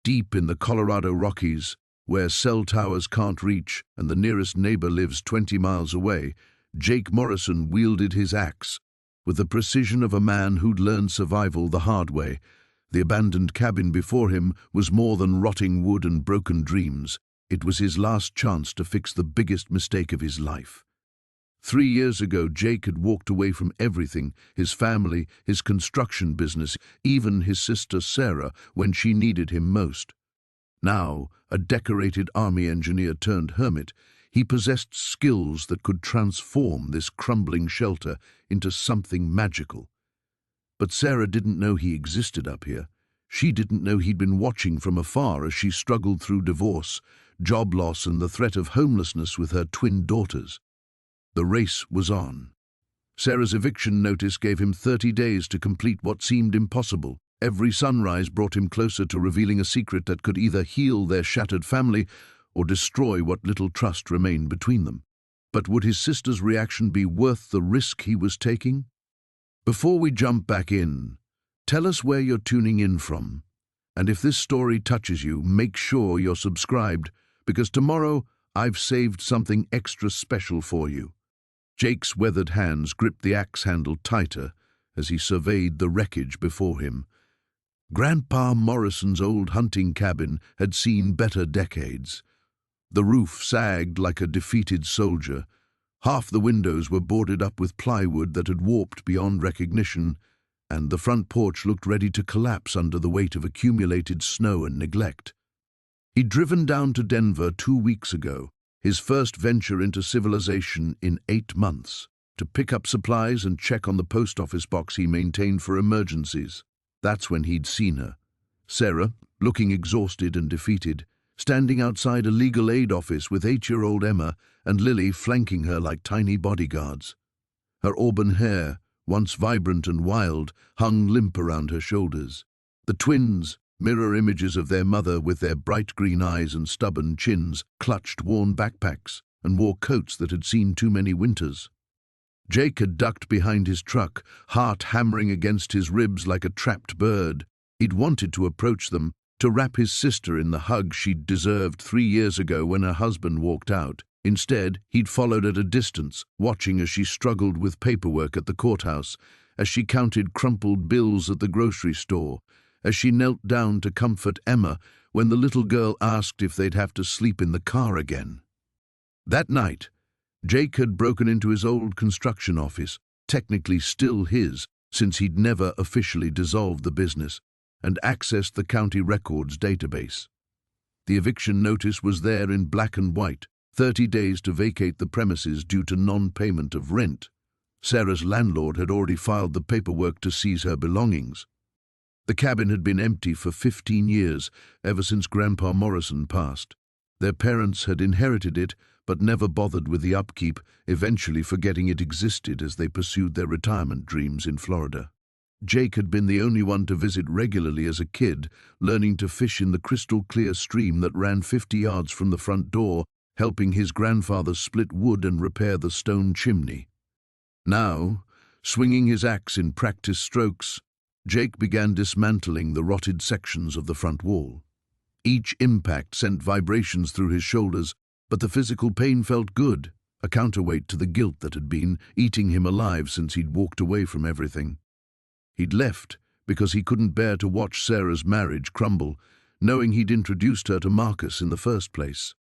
Deep in the Colorado Rockies, where cell towers can't reach and the nearest neighbor lives 20 miles away, Jake Morrison wielded his axe with the precision of a man who'd learned survival the hard way. The abandoned cabin before him was more than rotting wood and broken dreams. It was his last chance to fix the biggest mistake of his life. 3 years ago, Jake had walked away from everything, his family, his construction business, even his sister Sarah, when she needed him most. Now, a decorated army engineer turned hermit, he possessed skills that could transform this crumbling shelter into something magical. But Sarah didn't know he existed up here. She didn't know he'd been watching from afar as she struggled through divorce, job loss, and the threat of homelessness with her twin daughters. The race was on. Sarah's eviction notice gave him 30 days to complete what seemed impossible. Every sunrise brought him closer to revealing a secret that could either heal their shattered family or destroy what little trust remained between them. But would his sister's reaction be worth the risk he was taking? Before we jump back in, tell us where you're tuning in from. And if this story touches you, make sure you're subscribed, because tomorrow I've saved something extra special for you. Jake's weathered hands gripped the axe handle tighter as he surveyed the wreckage before him. Grandpa Morrison's old hunting cabin had seen better decades. The roof sagged like a defeated soldier. Half the windows were boarded up with plywood that had warped beyond recognition, and the front porch looked ready to collapse under the weight of accumulated snow and neglect. He'd driven down to Denver 2 weeks ago, his first venture into civilization in 8 months, to pick up supplies and check on the post office box he maintained for emergencies. That's when he'd seen her. Sarah, looking exhausted and defeated, standing outside a legal aid office with 8-year-old Emma and Lily flanking her like tiny bodyguards. Her auburn hair, once vibrant and wild, hung limp around her shoulders. The twins, mirror images of their mother with their bright green eyes and stubborn chins, clutched worn backpacks and wore coats that had seen too many winters. Jake had ducked behind his truck, heart hammering against his ribs like a trapped bird. He'd wanted to approach them, to wrap his sister in the hug she'd deserved 3 years ago when her husband walked out. Instead, he'd followed at a distance, watching as she struggled with paperwork at the courthouse, as she counted crumpled bills at the grocery store, as she knelt down to comfort Emma when the little girl asked if they'd have to sleep in the car again. That night, Jake had broken into his old construction office, technically still his, since he'd never officially dissolved the business, and accessed the county records database. The eviction notice was there in black and white, 30 days to vacate the premises due to non-payment of rent. Sarah's landlord had already filed the paperwork to seize her belongings. The cabin had been empty for 15 years, ever since Grandpa Morrison passed. Their parents had inherited it, but never bothered with the upkeep, eventually forgetting it existed as they pursued their retirement dreams in Florida. Jake had been the only one to visit regularly as a kid, learning to fish in the crystal-clear stream that ran 50 yards from the front door, helping his grandfather split wood and repair the stone chimney. Now, swinging his axe in practice strokes, Jake began dismantling the rotted sections of the front wall. Each impact sent vibrations through his shoulders, but the physical pain felt good, a counterweight to the guilt that had been eating him alive since he'd walked away from everything. He'd left because he couldn't bear to watch Sarah's marriage crumble, knowing he'd introduced her to Marcus in the first place.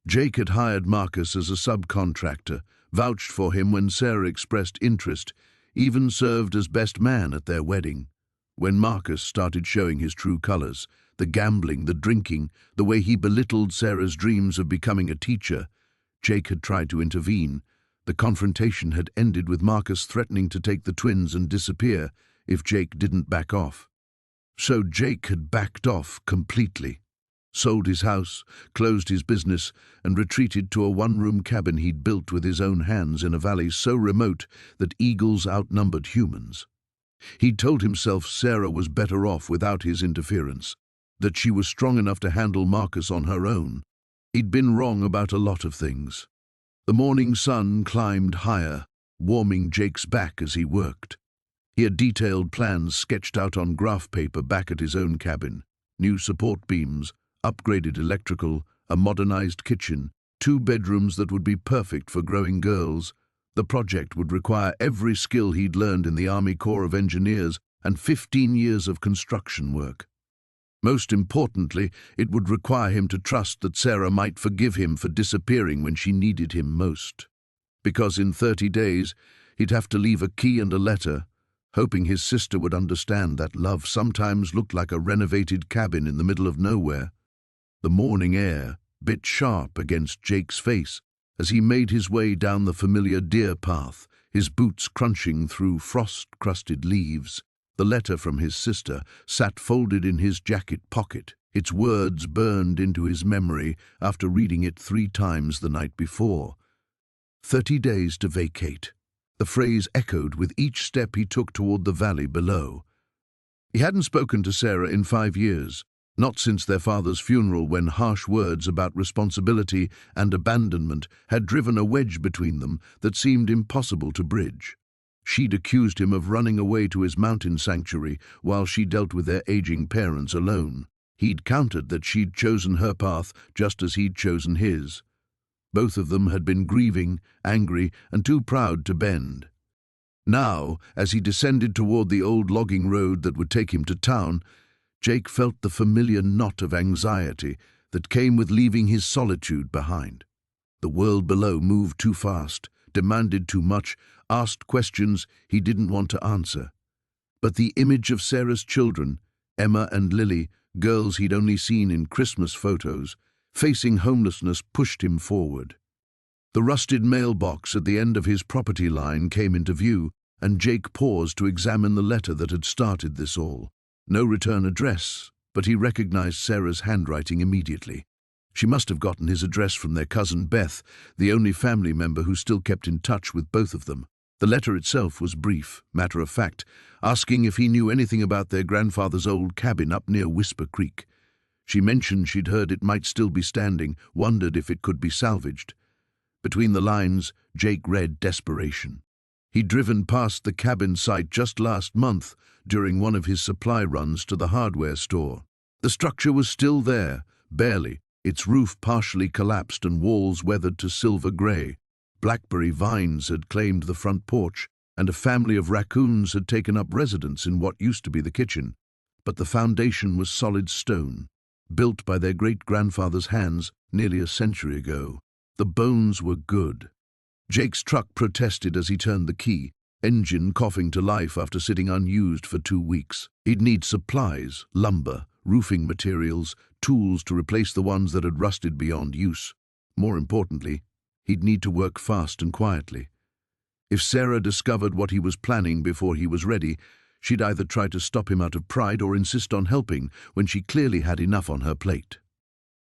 Jake had hired Marcus as a subcontractor, vouched for him when Sarah expressed interest, even served as best man at their wedding. When Marcus started showing his true colors, the gambling, the drinking, the way he belittled Sarah's dreams of becoming a teacher, Jake had tried to intervene. The confrontation had ended with Marcus threatening to take the twins and disappear if Jake didn't back off. So Jake had backed off completely, sold his house, closed his business, and retreated to a one-room cabin he'd built with his own hands in a valley so remote that eagles outnumbered humans. He'd told himself Sarah was better off without his interference, that she was strong enough to handle Marcus on her own. He'd been wrong about a lot of things. The morning sun climbed higher, warming Jake's back as he worked. He had detailed plans sketched out on graph paper back at his own cabin. new support beams, upgraded electrical, a modernized kitchen, 2 bedrooms that would be perfect for growing girls. The project would require every skill he'd learned in the Army Corps of Engineers and 15 years of construction work. Most importantly, it would require him to trust that Sarah might forgive him for disappearing when she needed him most. Because in 30 days, he'd have to leave a key and a letter, hoping his sister would understand that love sometimes looked like a renovated cabin in the middle of nowhere. The morning air bit sharp against Jake's face as he made his way down the familiar deer path, his boots crunching through frost-crusted leaves. The letter from his sister sat folded in his jacket pocket, its words burned into his memory after reading it 3 times the night before. 30 days to vacate. The phrase echoed with each step he took toward the valley below. He hadn't spoken to Sarah in 5 years, not since their father's funeral, when harsh words about responsibility and abandonment had driven a wedge between them that seemed impossible to bridge. She'd accused him of running away to his mountain sanctuary while she dealt with their aging parents alone. He'd countered that she'd chosen her path just as he'd chosen his. Both of them had been grieving, angry, and too proud to bend. Now, as he descended toward the old logging road that would take him to town, Jake felt the familiar knot of anxiety that came with leaving his solitude behind. The world below moved too fast, demanded too much, asked questions he didn't want to answer. But the image of Sarah's children, Emma and Lily, girls he'd only seen in Christmas photos, facing homelessness, pushed him forward. The rusted mailbox at the end of his property line came into view, and Jake paused to examine the letter that had started this all. No return address, but he recognized Sarah's handwriting immediately. She must have gotten his address from their cousin Beth, the only family member who still kept in touch with both of them. The letter itself was brief, matter-of-fact, asking if he knew anything about their grandfather's old cabin up near Whisper Creek. She mentioned she'd heard it might still be standing, wondered if it could be salvaged. Between the lines, Jake read desperation. He'd driven past the cabin site just last month during one of his supply runs to the hardware store. The structure was still there, barely, its roof partially collapsed and walls weathered to silver gray. Blackberry vines had claimed the front porch, and a family of raccoons had taken up residence in what used to be the kitchen. But the foundation was solid stone, built by their great-grandfather's hands nearly a century ago. The bones were good. Jake's truck protested as he turned the key, engine coughing to life after sitting unused for 2 weeks. He'd need supplies, lumber, roofing materials, tools to replace the ones that had rusted beyond use. More importantly, he'd need to work fast and quietly. If Sarah discovered what he was planning before he was ready, she'd either try to stop him out of pride or insist on helping when she clearly had enough on her plate.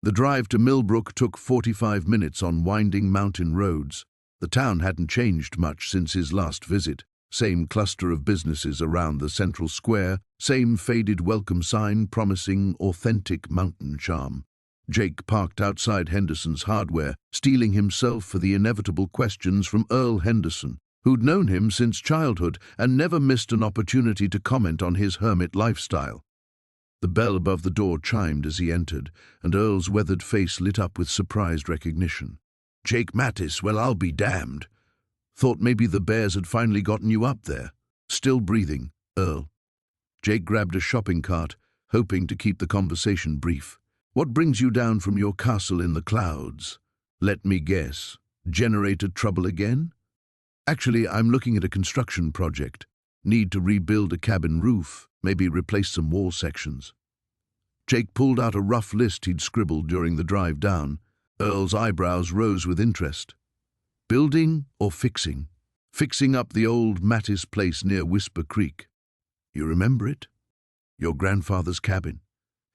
The drive to Millbrook took 45 minutes on winding mountain roads. The town hadn't changed much since his last visit. Same cluster of businesses around the central square, same faded welcome sign promising authentic mountain charm. Jake parked outside Henderson's hardware, steeling himself for the inevitable questions from Earl Henderson, who'd known him since childhood and never missed an opportunity to comment on his hermit lifestyle. The bell above the door chimed as he entered, and Earl's weathered face lit up with surprised recognition. "Jake Mattis, well, I'll be damned. Thought maybe the bears had finally gotten you up there." "Still breathing, Earl." Jake grabbed a shopping cart, hoping to keep the conversation brief. "What brings you down from your castle in the clouds?" "Let me guess. Generator trouble again?" "Actually, I'm looking at a construction project. Need to rebuild a cabin roof, maybe replace some wall sections." Jake pulled out a rough list he'd scribbled during the drive down. Earl's eyebrows rose with interest. "Building or fixing?" "Fixing up the old Mattis place near Whisper Creek." "You remember it? Your grandfather's cabin?"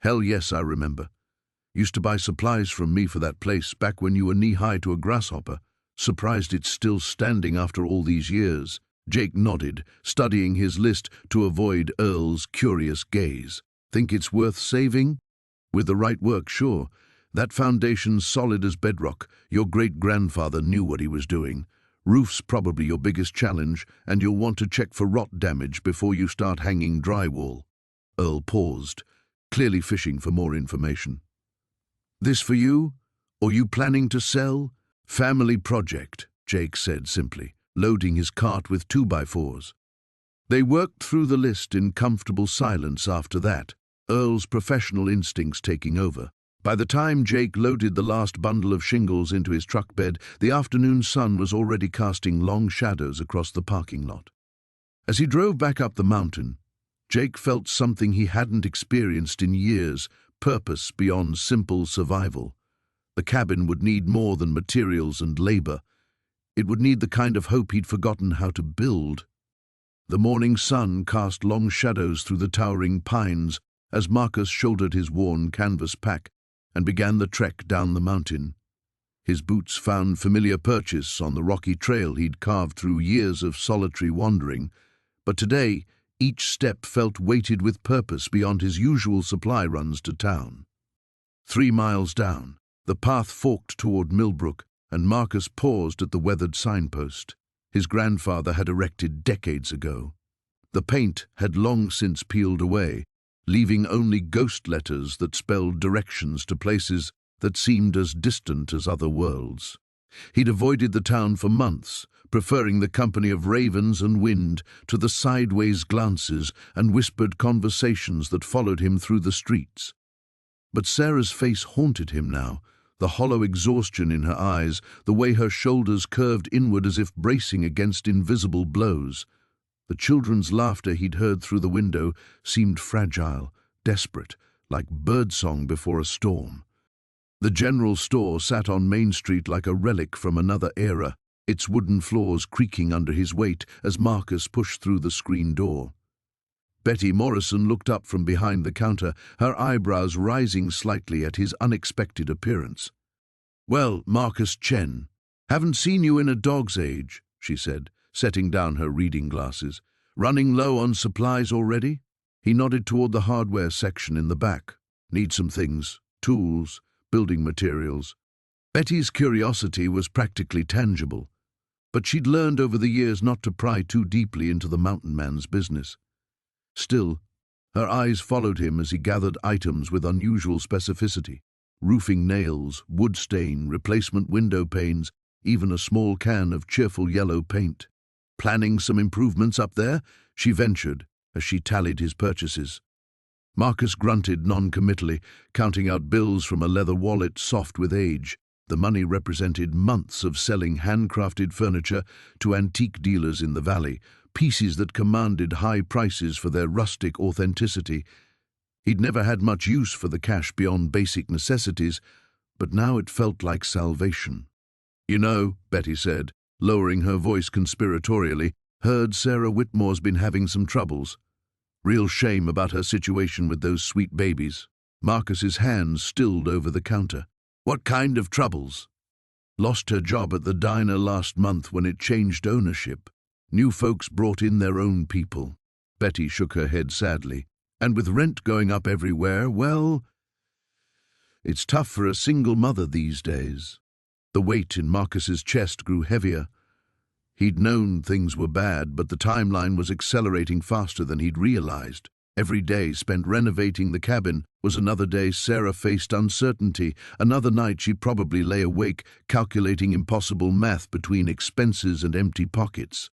"Hell yes, I remember. Used to buy supplies from me for that place back when you were knee-high to a grasshopper. Surprised it's still standing after all these years." Jake nodded, studying his list to avoid Earl's curious gaze. "Think it's worth saving?" "With the right work, sure. That foundation's solid as bedrock. Your great-grandfather knew what he was doing. Roof's probably your biggest challenge, and you'll want to check for rot damage before you start hanging drywall." Earl paused, clearly fishing for more information. "This for you? Or you planning to sell?" "Family project," Jake said simply, loading his cart with 2x4s. They worked through the list in comfortable silence after that, Earl's professional instincts taking over. By the time Jake loaded the last bundle of shingles into his truck bed, the afternoon sun was already casting long shadows across the parking lot. As he drove back up the mountain, Jake felt something he hadn't experienced in years, purpose beyond simple survival. The cabin would need more than materials and labor. It would need the kind of hope he'd forgotten how to build. The morning sun cast long shadows through the towering pines as Marcus shouldered his worn canvas pack and began the trek down the mountain. His boots found familiar purchase on the rocky trail he'd carved through years of solitary wandering, but today each step felt weighted with purpose beyond his usual supply runs to town. 3 miles down, the path forked toward Millbrook, and Marcus paused at the weathered signpost his grandfather had erected decades ago. The paint had long since peeled away, leaving only ghost letters that spelled directions to places that seemed as distant as other worlds. He'd avoided the town for months, preferring the company of ravens and wind to the sideways glances and whispered conversations that followed him through the streets. But Sarah's face haunted him now, the hollow exhaustion in her eyes, the way her shoulders curved inward as if bracing against invisible blows. The children's laughter he'd heard through the window seemed fragile, desperate, like birdsong before a storm. The general store sat on Main Street like a relic from another era, its wooden floors creaking under his weight as Marcus pushed through the screen door. Betty Morrison looked up from behind the counter, her eyebrows rising slightly at his unexpected appearance. "Well, Marcus Chen, haven't seen you in a dog's age," she said, setting down her reading glasses. "Running low on supplies already?" He nodded toward the hardware section in the back. "Need some things, tools, building materials." Betty's curiosity was practically tangible, but she'd learned over the years not to pry too deeply into the mountain man's business. Still, her eyes followed him as he gathered items with unusual specificity. Roofing nails, wood stain, replacement window panes, even a small can of cheerful yellow paint. "Planning some improvements up there?" she ventured as she tallied his purchases. Marcus grunted non-committally, counting out bills from a leather wallet soft with age. The money represented months of selling handcrafted furniture to antique dealers in the valley, pieces that commanded high prices for their rustic authenticity. He'd never had much use for the cash beyond basic necessities, but now it felt like salvation. "You know," Betty said, lowering her voice conspiratorially, "heard Sarah Whitmore's been having some troubles. Real shame about her situation with those sweet babies." Marcus's hands stilled over the counter. "What kind of troubles?" "Lost her job at the diner last month when it changed ownership. New folks brought in their own people." Betty shook her head sadly. "And with rent going up everywhere, well, it's tough for a single mother these days." The weight in Marcus's chest grew heavier. He'd known things were bad, but the timeline was accelerating faster than he'd realized. Every day spent renovating the cabin was another day Sarah faced uncertainty, another night she probably lay awake calculating impossible math between expenses and empty pockets.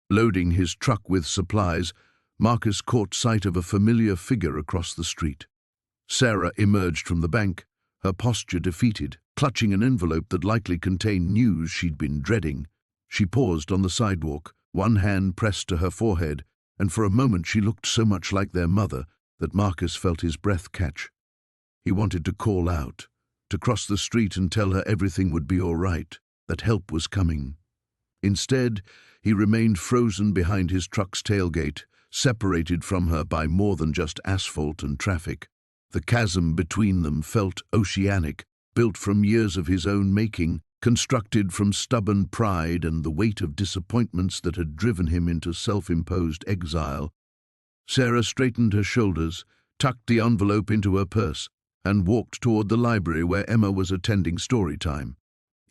Loading his truck with supplies, Marcus caught sight of a familiar figure across the street. Sarah emerged from the bank, her posture defeated, clutching an envelope that likely contained news she'd been dreading. She paused on the sidewalk, one hand pressed to her forehead, and for a moment she looked so much like their mother that Marcus felt his breath catch. He wanted to call out, to cross the street and tell her everything would be all right, that help was coming. Instead, he remained frozen behind his truck's tailgate, separated from her by more than just asphalt and traffic. The chasm between them felt oceanic, built from years of his own making, constructed from stubborn pride and the weight of disappointments that had driven him into self-imposed exile. Sarah straightened her shoulders, tucked the envelope into her purse, and walked toward the library where Emma was attending story time.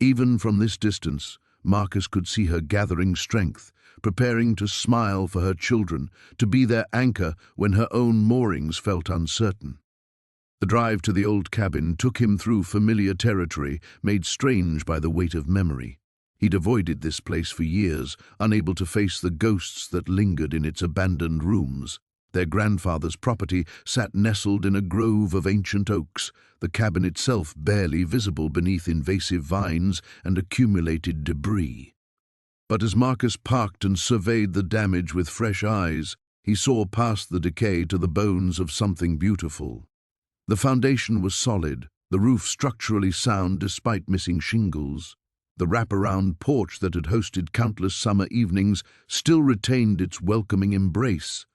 Even from this distance, Marcus could see her gathering strength, preparing to smile for her children, to be their anchor when her own moorings felt uncertain. The drive to the old cabin took him through familiar territory, made strange by the weight of memory. He'd avoided this place for years, unable to face the ghosts that lingered in its abandoned rooms. Their grandfather's property sat nestled in a grove of ancient oaks, the cabin itself barely visible beneath invasive vines and accumulated debris. But as Marcus parked and surveyed the damage with fresh eyes, he saw past the decay to the bones of something beautiful. The foundation was solid, the roof structurally sound despite missing shingles. The wraparound porch that had hosted countless summer evenings still retained its welcoming embrace,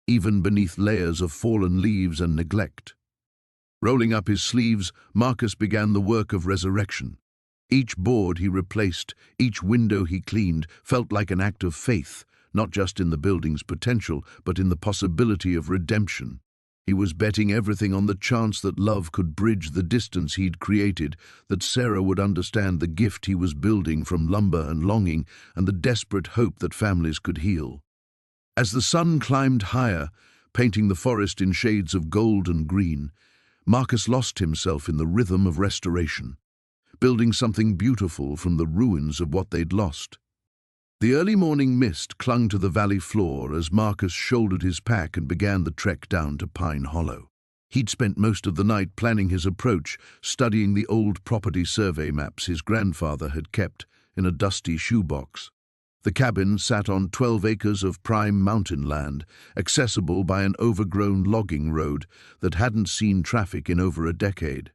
even beneath layers of fallen leaves and neglect. Rolling up his sleeves, Marcus began the work of resurrection. Each board he replaced, each window he cleaned, felt like an act of faith, not just in the building's potential, but in the possibility of redemption. He was betting everything on the chance that love could bridge the distance he'd created, that Sarah would understand the gift he was building from lumber and longing, and the desperate hope that families could heal. As the sun climbed higher, painting the forest in shades of gold and green, Marcus lost himself in the rhythm of restoration, building something beautiful from the ruins of what they'd lost. The early morning mist clung to the valley floor as Marcus shouldered his pack and began the trek down to Pine Hollow. He'd spent most of the night planning his approach, studying the old property survey maps his grandfather had kept in a dusty shoebox. The cabin sat on 12 acres of prime mountain land, accessible by an overgrown logging road that hadn't seen traffic in over a decade.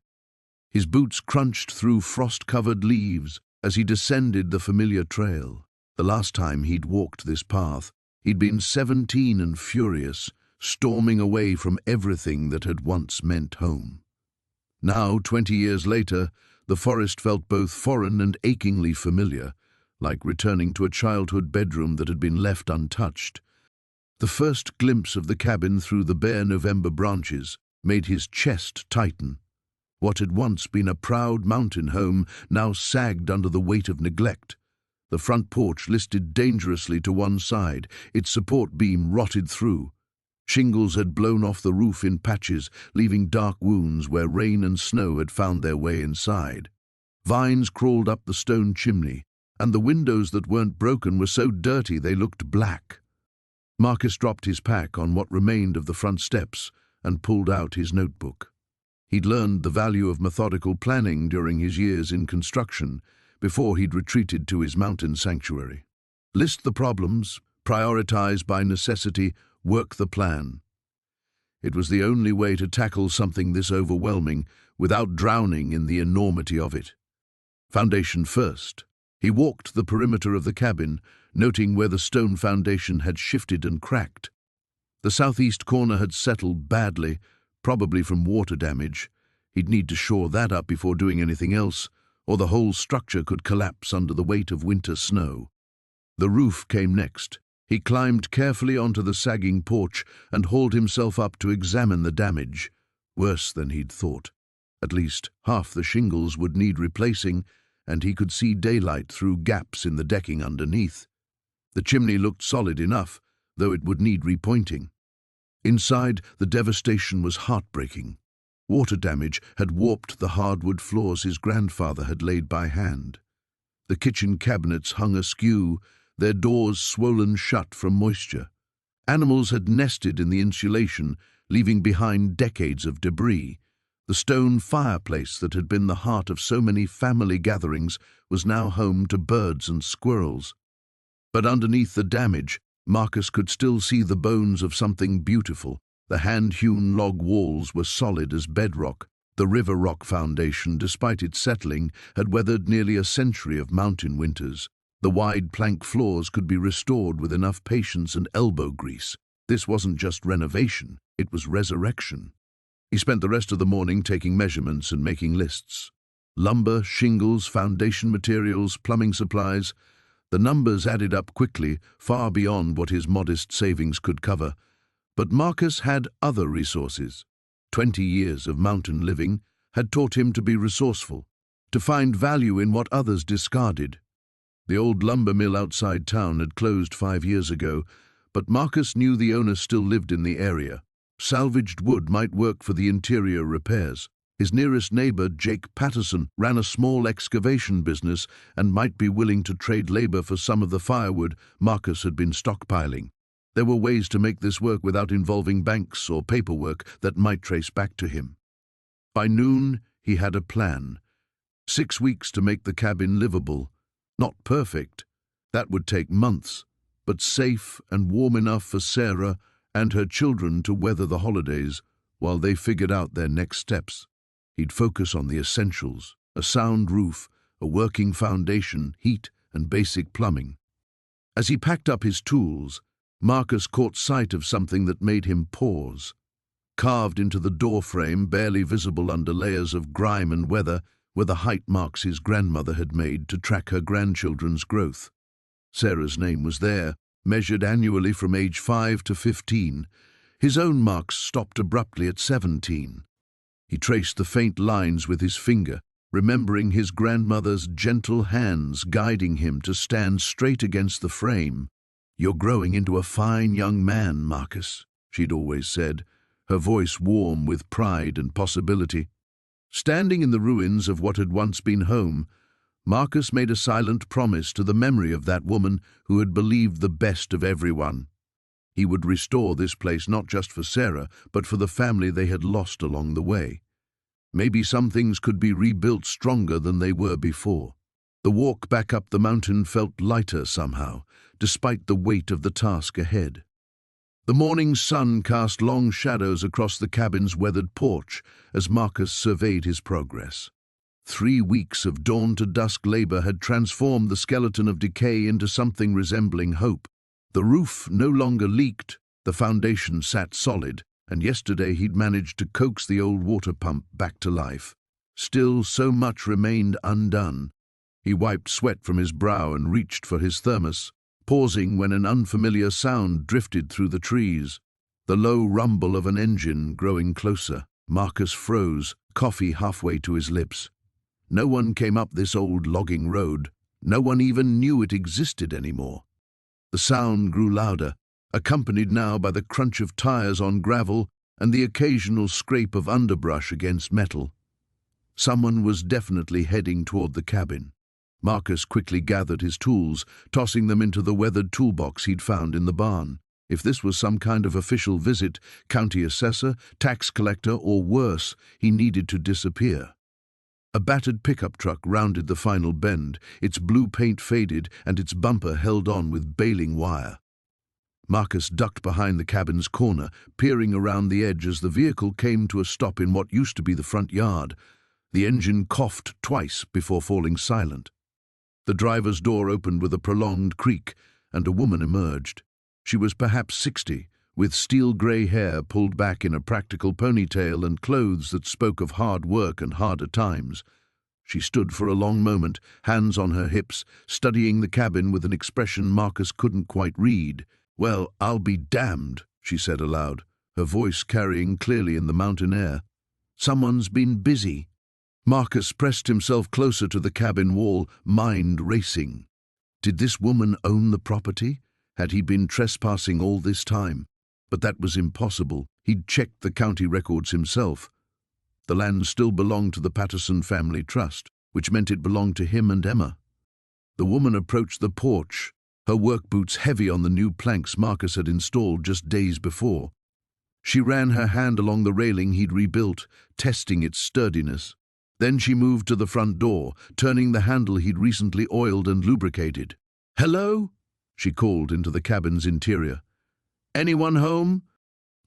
His boots crunched through frost-covered leaves as he descended the familiar trail. The last time he'd walked this path, he'd been 17 and furious, storming away from everything that had once meant home. Now, 20 years later, the forest felt both foreign and achingly familiar, like returning to a childhood bedroom that had been left untouched. The first glimpse of the cabin through the bare November branches made his chest tighten. What had once been a proud mountain home now sagged under the weight of neglect. The front porch listed dangerously to one side, its support beam rotted through. Shingles had blown off the roof in patches, leaving dark wounds where rain and snow had found their way inside. Vines crawled up the stone chimney, and the windows that weren't broken were so dirty they looked black. Marcus dropped his pack on what remained of the front steps and pulled out his notebook. He'd learned the value of methodical planning during his years in construction, before he'd retreated to his mountain sanctuary. List the problems, prioritize by necessity, work the plan. It was the only way to tackle something this overwhelming without drowning in the enormity of it. Foundation first. He walked the perimeter of the cabin, noting where the stone foundation had shifted and cracked. The southeast corner had settled badly, probably from water damage. He'd need to shore that up before doing anything else, or the whole structure could collapse under the weight of winter snow. The roof came next. He climbed carefully onto the sagging porch and hauled himself up to examine the damage. Worse than he'd thought. At least half the shingles would need replacing, and he could see daylight through gaps in the decking underneath. The chimney looked solid enough, though it would need repointing. Inside, the devastation was heartbreaking. Water damage had warped the hardwood floors his grandfather had laid by hand. The kitchen cabinets hung askew, their doors swollen shut from moisture. Animals had nested in the insulation, leaving behind decades of debris. The stone fireplace that had been the heart of so many family gatherings was now home to birds and squirrels. But underneath the damage, Marcus could still see the bones of something beautiful. The hand-hewn log walls were solid as bedrock. The river rock foundation, despite its settling, had weathered nearly a century of mountain winters. The wide plank floors could be restored with enough patience and elbow grease. This wasn't just renovation, it was resurrection. He spent the rest of the morning taking measurements and making lists. Lumber, shingles, foundation materials, plumbing supplies. The numbers added up quickly, far beyond what his modest savings could cover. But Marcus had other resources. 20 years of mountain living had taught him to be resourceful, to find value in what others discarded. The old lumber mill outside town had closed 5 years ago, but Marcus knew the owner still lived in the area. Salvaged wood might work for the interior repairs. His nearest neighbor, Jake Patterson, ran a small excavation business and might be willing to trade labor for some of the firewood Marcus had been stockpiling. There were ways to make this work without involving banks or paperwork that might trace back to him. By noon, he had a plan. 6 weeks to make the cabin livable. Not perfect. That would take months, but safe and warm enough for Sarah and her children to weather the holidays while they figured out their next steps. He'd focus on the essentials: a sound roof, a working foundation, heat, and basic plumbing. As he packed up his tools, Marcus caught sight of something that made him pause. Carved into the doorframe, barely visible under layers of grime and weather, were the height marks his grandmother had made to track her grandchildren's growth. Sarah's name was there, measured annually from age 5 to 15. His own marks stopped abruptly at 17. He traced the faint lines with his finger, remembering his grandmother's gentle hands guiding him to stand straight against the frame. "You're growing into a fine young man, Marcus," she'd always said, her voice warm with pride and possibility. Standing in the ruins of what had once been home, Marcus made a silent promise to the memory of that woman who had believed the best of everyone. He would restore this place not just for Sarah, but for the family they had lost along the way. Maybe some things could be rebuilt stronger than they were before. The walk back up the mountain felt lighter somehow, despite the weight of the task ahead. The morning sun cast long shadows across the cabin's weathered porch as Marcus surveyed his progress. 3 weeks of dawn-to-dusk labor had transformed the skeleton of decay into something resembling hope. The roof no longer leaked, the foundation sat solid, and yesterday he'd managed to coax the old water pump back to life. Still, so much remained undone. He wiped sweat from his brow and reached for his thermos, pausing when an unfamiliar sound drifted through the trees. The low rumble of an engine growing closer. Marcus froze, coffee halfway to his lips. No one came up this old logging road. No one even knew it existed anymore. The sound grew louder, accompanied now by the crunch of tires on gravel and the occasional scrape of underbrush against metal. Someone was definitely heading toward the cabin. Marcus quickly gathered his tools, tossing them into the weathered toolbox he'd found in the barn. If this was some kind of official visit, county assessor, tax collector, or worse, he needed to disappear. A battered pickup truck rounded the final bend, its blue paint faded and its bumper held on with baling wire. Marcus ducked behind the cabin's corner, peering around the edge as the vehicle came to a stop in what used to be the front yard. The engine coughed twice before falling silent. The driver's door opened with a prolonged creak, and a woman emerged. She was perhaps 60, with steel-grey hair pulled back in a practical ponytail and clothes that spoke of hard work and harder times. She stood for a long moment, hands on her hips, studying the cabin with an expression Marcus couldn't quite read. "Well, I'll be damned," she said aloud, her voice carrying clearly in the mountain air. "Someone's been busy." Marcus pressed himself closer to the cabin wall, mind racing. Did this woman own the property? Had he been trespassing all this time? But that was impossible. He'd checked the county records himself. The land still belonged to the Patterson family trust, which meant it belonged to him and Emma. The woman approached the porch, her work boots heavy on the new planks Marcus had installed just days before. She ran her hand along the railing he'd rebuilt, testing its sturdiness. Then she moved to the front door, turning the handle he'd recently oiled and lubricated. "Hello?" she called into the cabin's interior. "Anyone home?"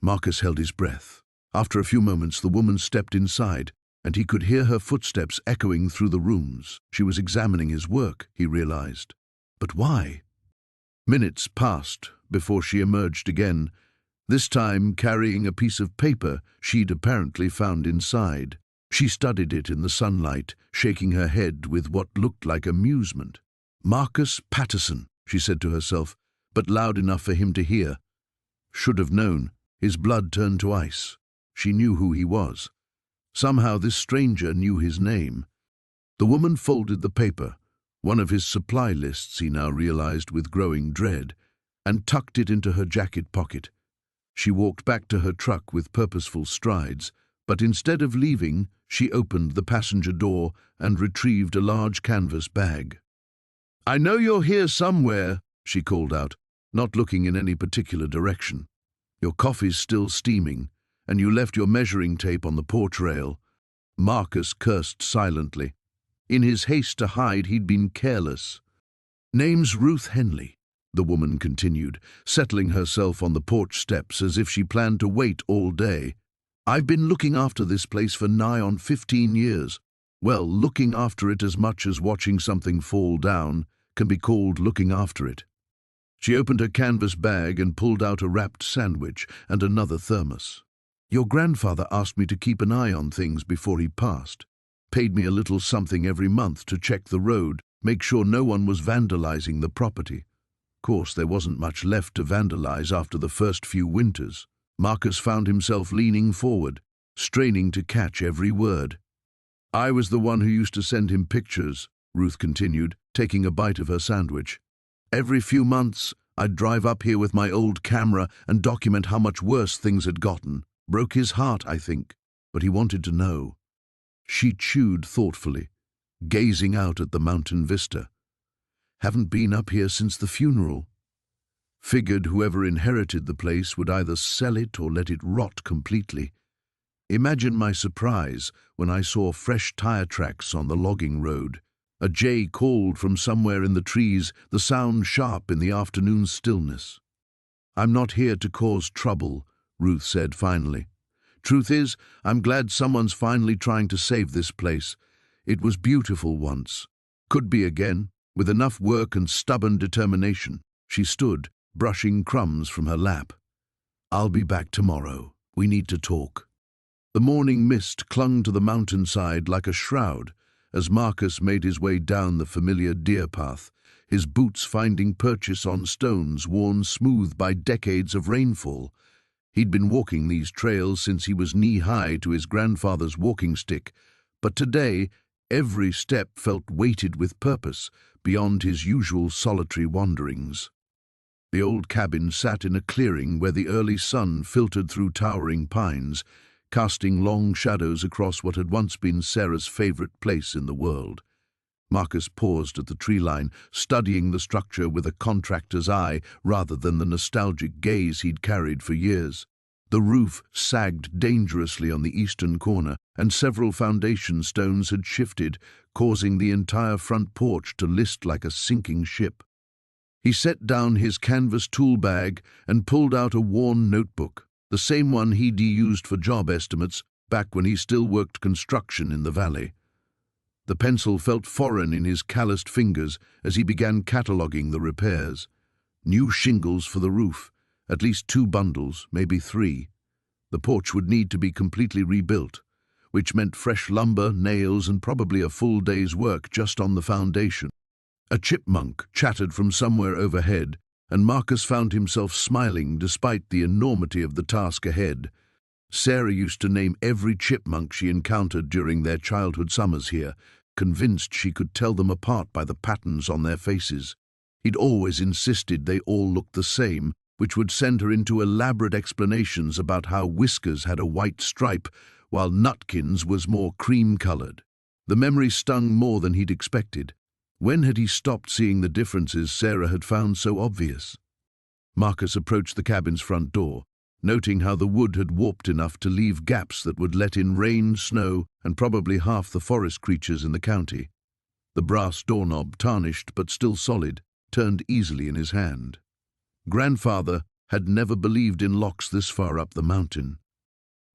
Marcus held his breath. After a few moments, the woman stepped inside, and he could hear her footsteps echoing through the rooms. She was examining his work, he realized. But why? Minutes passed before she emerged again, this time carrying a piece of paper she'd apparently found inside. She studied it in the sunlight, shaking her head with what looked like amusement. "Marcus Patterson," she said to herself, but loud enough for him to hear. Should have known. His blood turned to ice. She knew who he was. Somehow this stranger knew his name. The woman folded the paper, one of his supply lists he now realized with growing dread, and tucked it into her jacket pocket. She walked back to her truck with purposeful strides, but instead of leaving, she opened the passenger door and retrieved a large canvas bag. "I know you're here somewhere," she called out, not looking in any particular direction. "Your coffee's still steaming, and you left your measuring tape on the porch rail." Marcus cursed silently. In his haste to hide, he'd been careless. "Name's Ruth Henley," the woman continued, settling herself on the porch steps as if she planned to wait all day. "I've been looking after this place for nigh on 15 years. Well, looking after it as much as watching something fall down can be called looking after it." She opened her canvas bag and pulled out a wrapped sandwich and another thermos. "Your grandfather asked me to keep an eye on things before he passed. Paid me a little something every month to check the road, make sure no one was vandalizing the property. Of course, there wasn't much left to vandalize after the first few winters." Marcus found himself leaning forward, straining to catch every word. "I was the one who used to send him pictures," Ruth continued, taking a bite of her sandwich. "Every few months, I'd drive up here with my old camera and document how much worse things had gotten. Broke his heart, I think, but he wanted to know." She chewed thoughtfully, gazing out at the mountain vista. "Haven't been up here since the funeral. Figured whoever inherited the place would either sell it or let it rot completely. Imagine my surprise when I saw fresh tire tracks on the logging road. A jay called from somewhere in the trees, the sound sharp in the afternoon stillness." "I'm not here to cause trouble," Ruth said finally. "Truth is, I'm glad someone's finally trying to save this place. It was beautiful once. Could be again, with enough work and stubborn determination." She stood, brushing crumbs from her lap. "I'll be back tomorrow. We need to talk." The morning mist clung to the mountainside like a shroud as Marcus made his way down the familiar deer path, his boots finding purchase on stones worn smooth by decades of rainfall. He'd been walking these trails since he was knee-high to his grandfather's walking stick, but today every step felt weighted with purpose beyond his usual solitary wanderings. The old cabin sat in a clearing where the early sun filtered through towering pines, casting long shadows across what had once been Sarah's favorite place in the world. Marcus paused at the tree line, studying the structure with a contractor's eye rather than the nostalgic gaze he'd carried for years. The roof sagged dangerously on the eastern corner, and several foundation stones had shifted, causing the entire front porch to list like a sinking ship. He set down his canvas tool bag and pulled out a worn notebook, the same one he'd used for job estimates back when he still worked construction in the valley. The pencil felt foreign in his calloused fingers as he began cataloguing the repairs. New shingles for the roof, at least 2 bundles, maybe 3. The porch would need to be completely rebuilt, which meant fresh lumber, nails, and probably a full day's work just on the foundation. A chipmunk chattered from somewhere overhead, and Marcus found himself smiling despite the enormity of the task ahead. Sarah used to name every chipmunk she encountered during their childhood summers here, convinced she could tell them apart by the patterns on their faces. He'd always insisted they all looked the same, which would send her into elaborate explanations about how Whiskers had a white stripe, while Nutkins was more cream-colored. The memory stung more than he'd expected. When had he stopped seeing the differences Sarah had found so obvious? Marcus approached the cabin's front door, noting how the wood had warped enough to leave gaps that would let in rain, snow, and probably half the forest creatures in the county. The brass doorknob, tarnished but still solid, turned easily in his hand. Grandfather had never believed in locks this far up the mountain.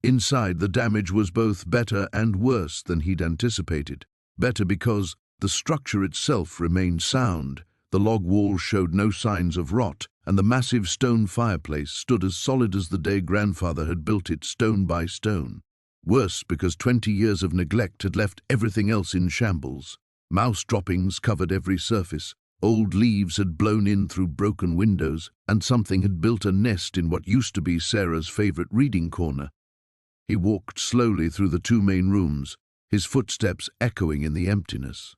Inside, the damage was both better and worse than he'd anticipated. Better because the structure itself remained sound, the log walls showed no signs of rot, and the massive stone fireplace stood as solid as the day grandfather had built it stone by stone. Worse because 20 years of neglect had left everything else in shambles. Mouse droppings covered every surface, old leaves had blown in through broken windows, and something had built a nest in what used to be Sarah's favorite reading corner. He walked slowly through the 2 main rooms, his footsteps echoing in the emptiness.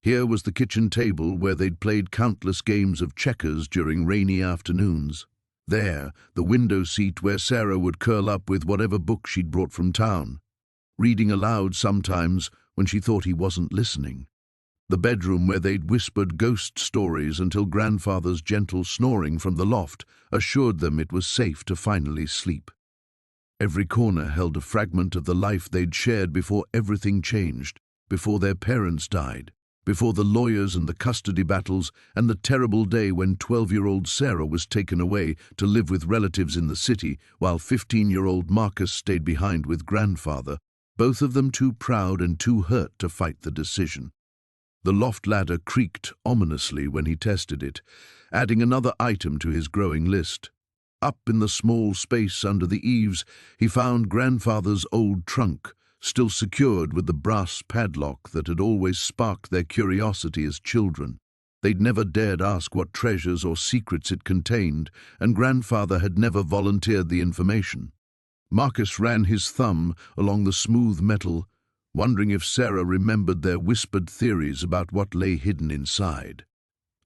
Here was the kitchen table where they'd played countless games of checkers during rainy afternoons. There, the window seat where Sarah would curl up with whatever book she'd brought from town, reading aloud sometimes when she thought he wasn't listening. The bedroom where they'd whispered ghost stories until grandfather's gentle snoring from the loft assured them it was safe to finally sleep. Every corner held a fragment of the life they'd shared before everything changed, before their parents died, before the lawyers and the custody battles, and the terrible day when 12-year-old Sarah was taken away to live with relatives in the city, while 15-year-old Marcus stayed behind with grandfather, both of them too proud and too hurt to fight the decision. The loft ladder creaked ominously when he tested it, adding another item to his growing list. Up in the small space under the eaves, he found grandfather's old trunk, still secured with the brass padlock that had always sparked their curiosity as children. They'd never dared ask what treasures or secrets it contained, and grandfather had never volunteered the information. Marcus ran his thumb along the smooth metal, wondering if Sarah remembered their whispered theories about what lay hidden inside.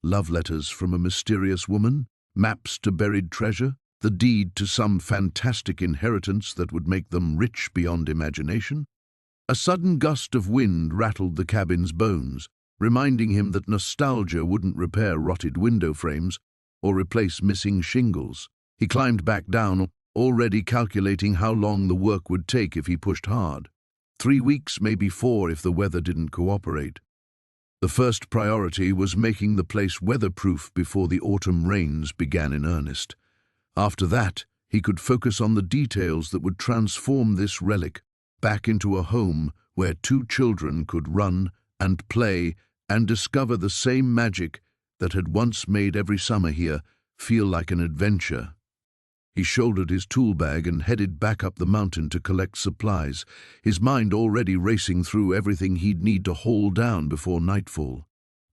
Love letters from a mysterious woman? Maps to buried treasure? The deed to some fantastic inheritance that would make them rich beyond imagination? A sudden gust of wind rattled the cabin's bones, reminding him that nostalgia wouldn't repair rotted window frames or replace missing shingles. He climbed back down, already calculating how long the work would take if he pushed hard. 3 weeks, maybe 4 if the weather didn't cooperate. The first priority was making the place weatherproof before the autumn rains began in earnest. After that, he could focus on the details that would transform this relic back into a home where 2 children could run and play and discover the same magic that had once made every summer here feel like an adventure. He shouldered his tool bag and headed back up the mountain to collect supplies, his mind already racing through everything he'd need to haul down before nightfall.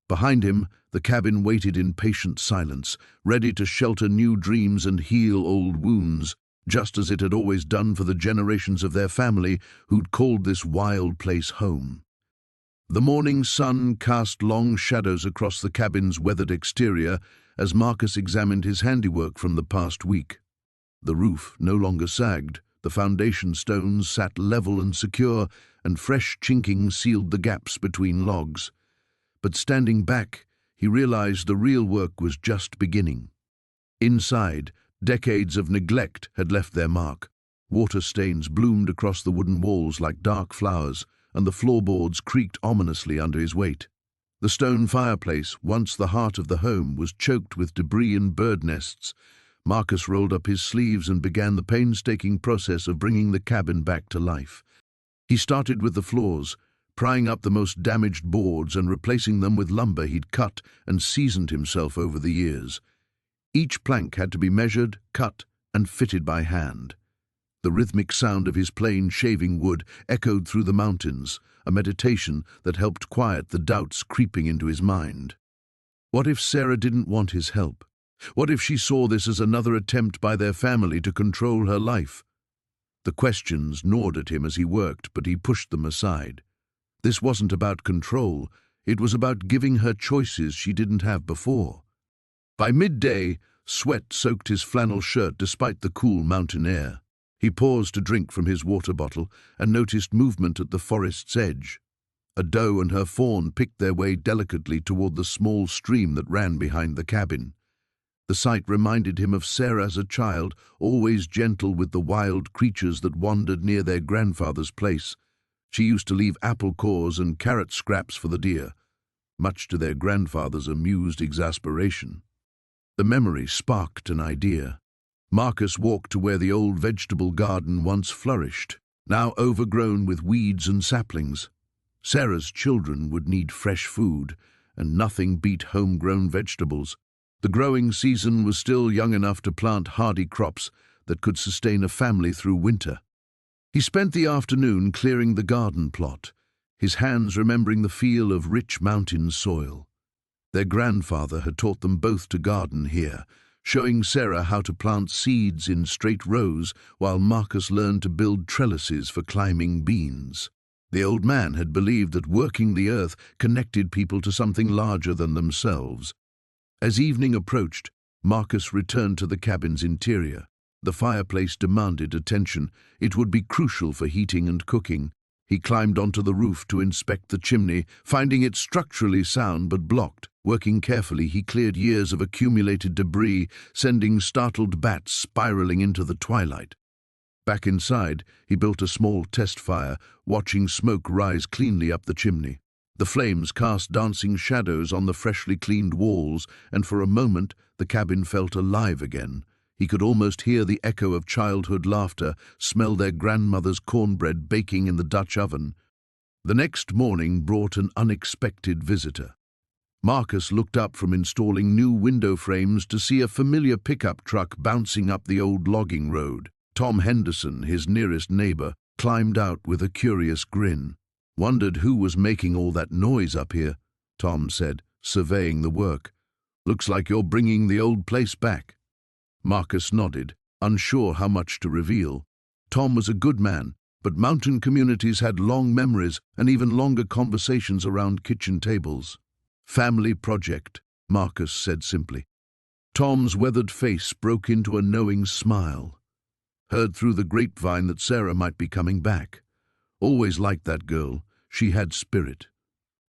Behind him, the cabin waited in patient silence, ready to shelter new dreams and heal old wounds, just as it had always done for the generations of their family who'd called this wild place home. The morning sun cast long shadows across the cabin's weathered exterior as Marcus examined his handiwork from the past week. The roof no longer sagged, the foundation stones sat level and secure, and fresh chinking sealed the gaps between logs. But standing back, he realized the real work was just beginning. Inside, decades of neglect had left their mark. Water stains bloomed across the wooden walls like dark flowers, and the floorboards creaked ominously under his weight. The stone fireplace, once the heart of the home, was choked with debris and bird nests. Marcus rolled up his sleeves and began the painstaking process of bringing the cabin back to life. He started with the floors, prying up the most damaged boards and replacing them with lumber he'd cut and seasoned himself over the years. Each plank had to be measured, cut, and fitted by hand. The rhythmic sound of his plane shaving wood echoed through the mountains, a meditation that helped quiet the doubts creeping into his mind. What if Sarah didn't want his help? What if she saw this as another attempt by their family to control her life? The questions gnawed at him as he worked, but he pushed them aside. This wasn't about control, it was about giving her choices she didn't have before. By midday, sweat soaked his flannel shirt despite the cool mountain air. He paused to drink from his water bottle and noticed movement at the forest's edge. A doe and her fawn picked their way delicately toward the small stream that ran behind the cabin. The sight reminded him of Sarah as a child, always gentle with the wild creatures that wandered near their grandfather's place. She used to leave apple cores and carrot scraps for the deer, much to their grandfather's amused exasperation. The memory sparked an idea. Marcus walked to where the old vegetable garden once flourished, now overgrown with weeds and saplings. Sarah's children would need fresh food, and nothing beat homegrown vegetables. The growing season was still young enough to plant hardy crops that could sustain a family through winter. He spent the afternoon clearing the garden plot, his hands remembering the feel of rich mountain soil. Their grandfather had taught them both to garden here, showing Sarah how to plant seeds in straight rows while Marcus learned to build trellises for climbing beans. The old man had believed that working the earth connected people to something larger than themselves. As evening approached, Marcus returned to the cabin's interior. The fireplace demanded attention. It would be crucial for heating and cooking. He climbed onto the roof to inspect the chimney, finding it structurally sound but blocked. Working carefully, he cleared years of accumulated debris, sending startled bats spiraling into the twilight. Back inside, he built a small test fire, watching smoke rise cleanly up the chimney. The flames cast dancing shadows on the freshly cleaned walls, and for a moment the cabin felt alive again. He could almost hear the echo of childhood laughter, smell their grandmother's cornbread baking in the Dutch oven. The next morning brought an unexpected visitor. Marcus looked up from installing new window frames to see a familiar pickup truck bouncing up the old logging road. Tom Henderson, his nearest neighbor, climbed out with a curious grin. "Wondered who was making all that noise up here," Tom said, surveying the work. "Looks like you're bringing the old place back." Marcus nodded, unsure how much to reveal. Tom was a good man, but mountain communities had long memories and even longer conversations around kitchen tables. "Family project," Marcus said simply. Tom's weathered face broke into a knowing smile. "Heard through the grapevine that Sarah might be coming back. Always liked that girl. She had spirit."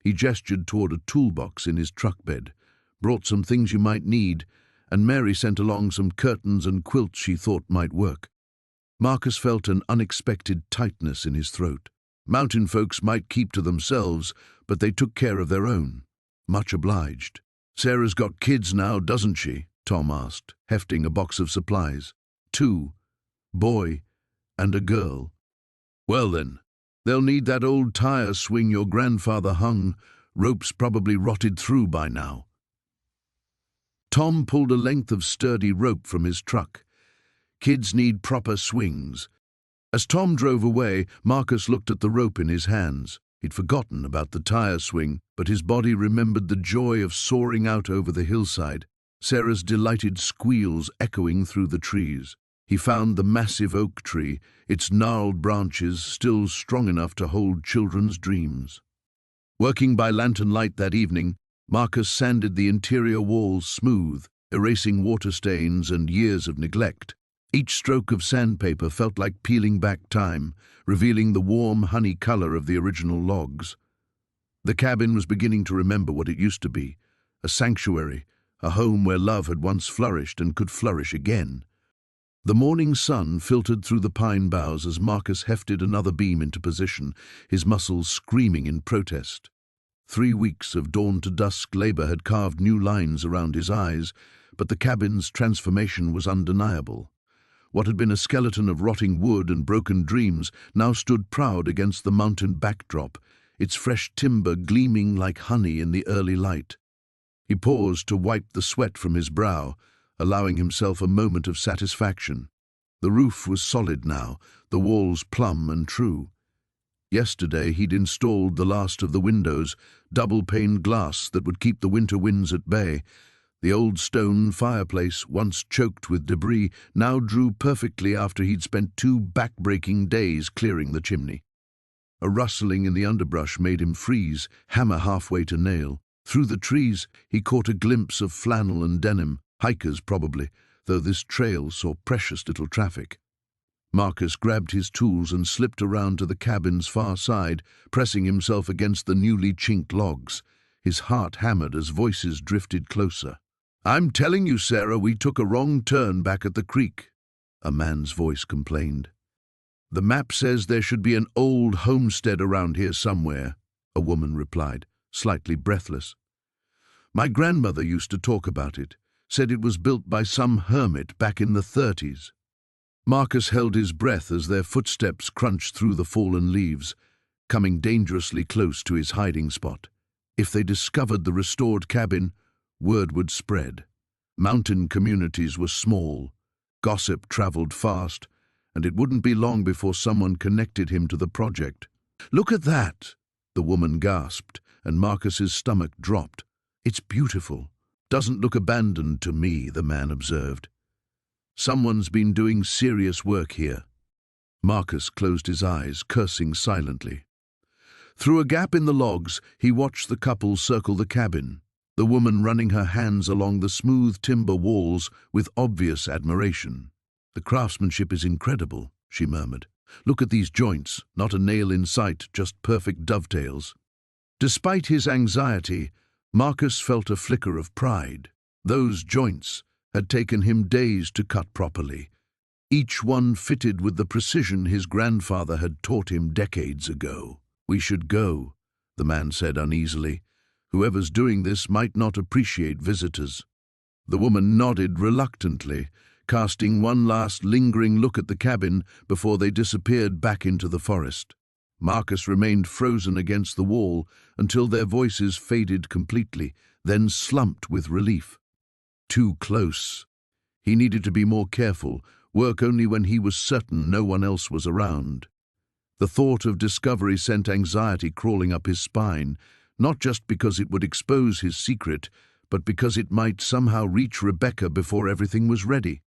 He gestured toward a toolbox in his truck bed. "Brought some things you might need, and Mary sent along some curtains and quilts she thought might work." Marcus felt an unexpected tightness in his throat. Mountain folks might keep to themselves, but they took care of their own. "Much obliged." "Sarah's got kids now, doesn't she?" Tom asked, hefting a box of supplies. "2, boy and a girl." "Well then, they'll need that old tire swing your grandfather hung. Ropes probably rotted through by now." Tom pulled a length of sturdy rope from his truck. "Kids need proper swings." As Tom drove away, Marcus looked at the rope in his hands. He'd forgotten about the tire swing, but his body remembered the joy of soaring out over the hillside, Sarah's delighted squeals echoing through the trees. He found the massive oak tree, its gnarled branches still strong enough to hold children's dreams. Working by lantern light that evening, Marcus sanded the interior walls smooth, erasing water stains and years of neglect. Each stroke of sandpaper felt like peeling back time, revealing the warm honey color of the original logs. The cabin was beginning to remember what it used to be, a sanctuary, a home where love had once flourished and could flourish again. The morning sun filtered through the pine boughs as Marcus hefted another beam into position, his muscles screaming in protest. 3 weeks of dawn to dusk labor had carved new lines around his eyes, but the cabin's transformation was undeniable. What had been a skeleton of rotting wood and broken dreams now stood proud against the mountain backdrop, its fresh timber gleaming like honey in the early light. He paused to wipe the sweat from his brow, allowing himself a moment of satisfaction. The roof was solid now, the walls plumb and true. Yesterday he'd installed the last of the windows, double-paned glass that would keep the winter winds at bay. The old stone fireplace, once choked with debris, now drew perfectly after he'd spent 2 back-breaking days clearing the chimney. A rustling in the underbrush made him freeze, hammer halfway to nail. Through the trees he caught a glimpse of flannel and denim, hikers probably, though this trail saw precious little traffic. Marcus grabbed his tools and slipped around to the cabin's far side, pressing himself against the newly chinked logs. His heart hammered as voices drifted closer. "I'm telling you, Sarah, we took a wrong turn back at the creek," a man's voice complained. "The map says there should be an old homestead around here somewhere," a woman replied, slightly breathless. "My grandmother used to talk about it, said it was built by some hermit back in the 30s. Marcus held his breath as their footsteps crunched through the fallen leaves, coming dangerously close to his hiding spot. If they discovered the restored cabin, word would spread. Mountain communities were small, gossip traveled fast, and it wouldn't be long before someone connected him to the project. "Look at that!" the woman gasped, and Marcus's stomach dropped. "It's beautiful. Doesn't look abandoned to me," the man observed. "Someone's been doing serious work here." Marcus closed his eyes, cursing silently. Through a gap in the logs, he watched the couple circle the cabin. the woman running her hands along the smooth timber walls with obvious admiration. "The craftsmanship is incredible," she murmured. "Look at these joints, not a nail in sight, just perfect dovetails." Despite his anxiety, Marcus felt a flicker of pride. Those joints had taken him days to cut properly, each one fitted with the precision his grandfather had taught him decades ago. "We should go," the man said uneasily. "Whoever's doing this might not appreciate visitors." The woman nodded reluctantly, casting one last lingering look at the cabin before they disappeared back into the forest. Marcus remained frozen against the wall until their voices faded completely, then slumped with relief. Too close. He needed to be more careful, work only when he was certain no one else was around. The thought of discovery sent anxiety crawling up his spine, not just because it would expose his secret, but because it might somehow reach Rebecca before everything was ready.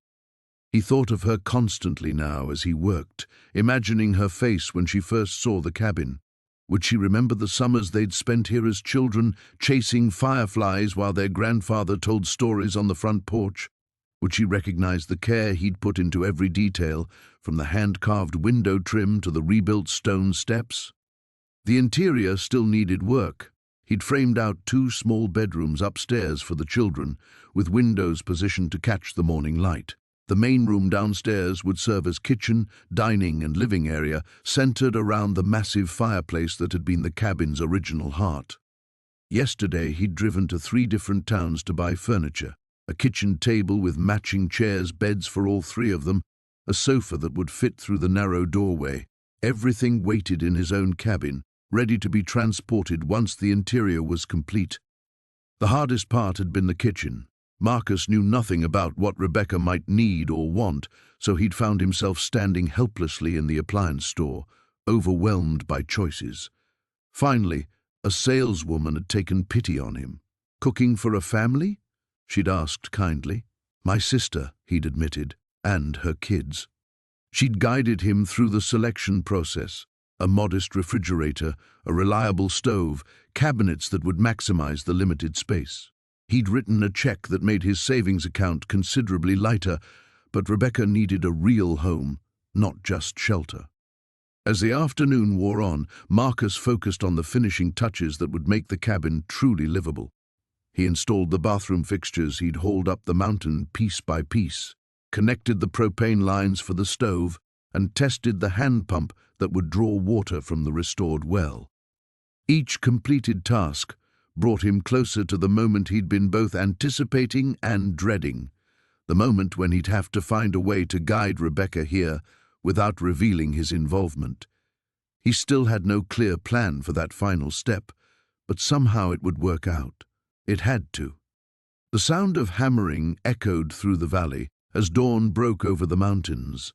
He thought of her constantly now as he worked, imagining her face when she first saw the cabin. Would she remember the summers they'd spent here as children, chasing fireflies while their grandfather told stories on the front porch? Would she recognize the care he'd put into every detail, from the hand-carved window trim to the rebuilt stone steps? The interior still needed work. He'd framed out 2 small bedrooms upstairs for the children, with windows positioned to catch the morning light. The main room downstairs would serve as kitchen, dining and living area, centered around the massive fireplace that had been the cabin's original heart. Yesterday he'd driven to 3 different towns to buy furniture, a kitchen table with matching chairs, beds for all 3 of them, a sofa that would fit through the narrow doorway. Everything waited in his own cabin, ready to be transported once the interior was complete. The hardest part had been the kitchen. Marcus knew nothing about what Rebecca might need or want, so he'd found himself standing helplessly in the appliance store, overwhelmed by choices. Finally, a saleswoman had taken pity on him. "Cooking for a family?" she'd asked kindly. "My sister," he'd admitted, "and her kids." She'd guided him through the selection process. A modest refrigerator, a reliable stove, cabinets that would maximize the limited space. He'd written a check that made his savings account considerably lighter, but Rebecca needed a real home, not just shelter. As the afternoon wore on, Marcus focused on the finishing touches that would make the cabin truly livable. He installed the bathroom fixtures he'd hauled up the mountain piece by piece, connected the propane lines for the stove, and tested the hand pump that would draw water from the restored well. Each completed task brought him closer to the moment he'd been both anticipating and dreading, the moment when he'd have to find a way to guide Rebecca here without revealing his involvement. He still had no clear plan for that final step, but somehow it would work out. It had to. The sound of hammering echoed through the valley as dawn broke over the mountains.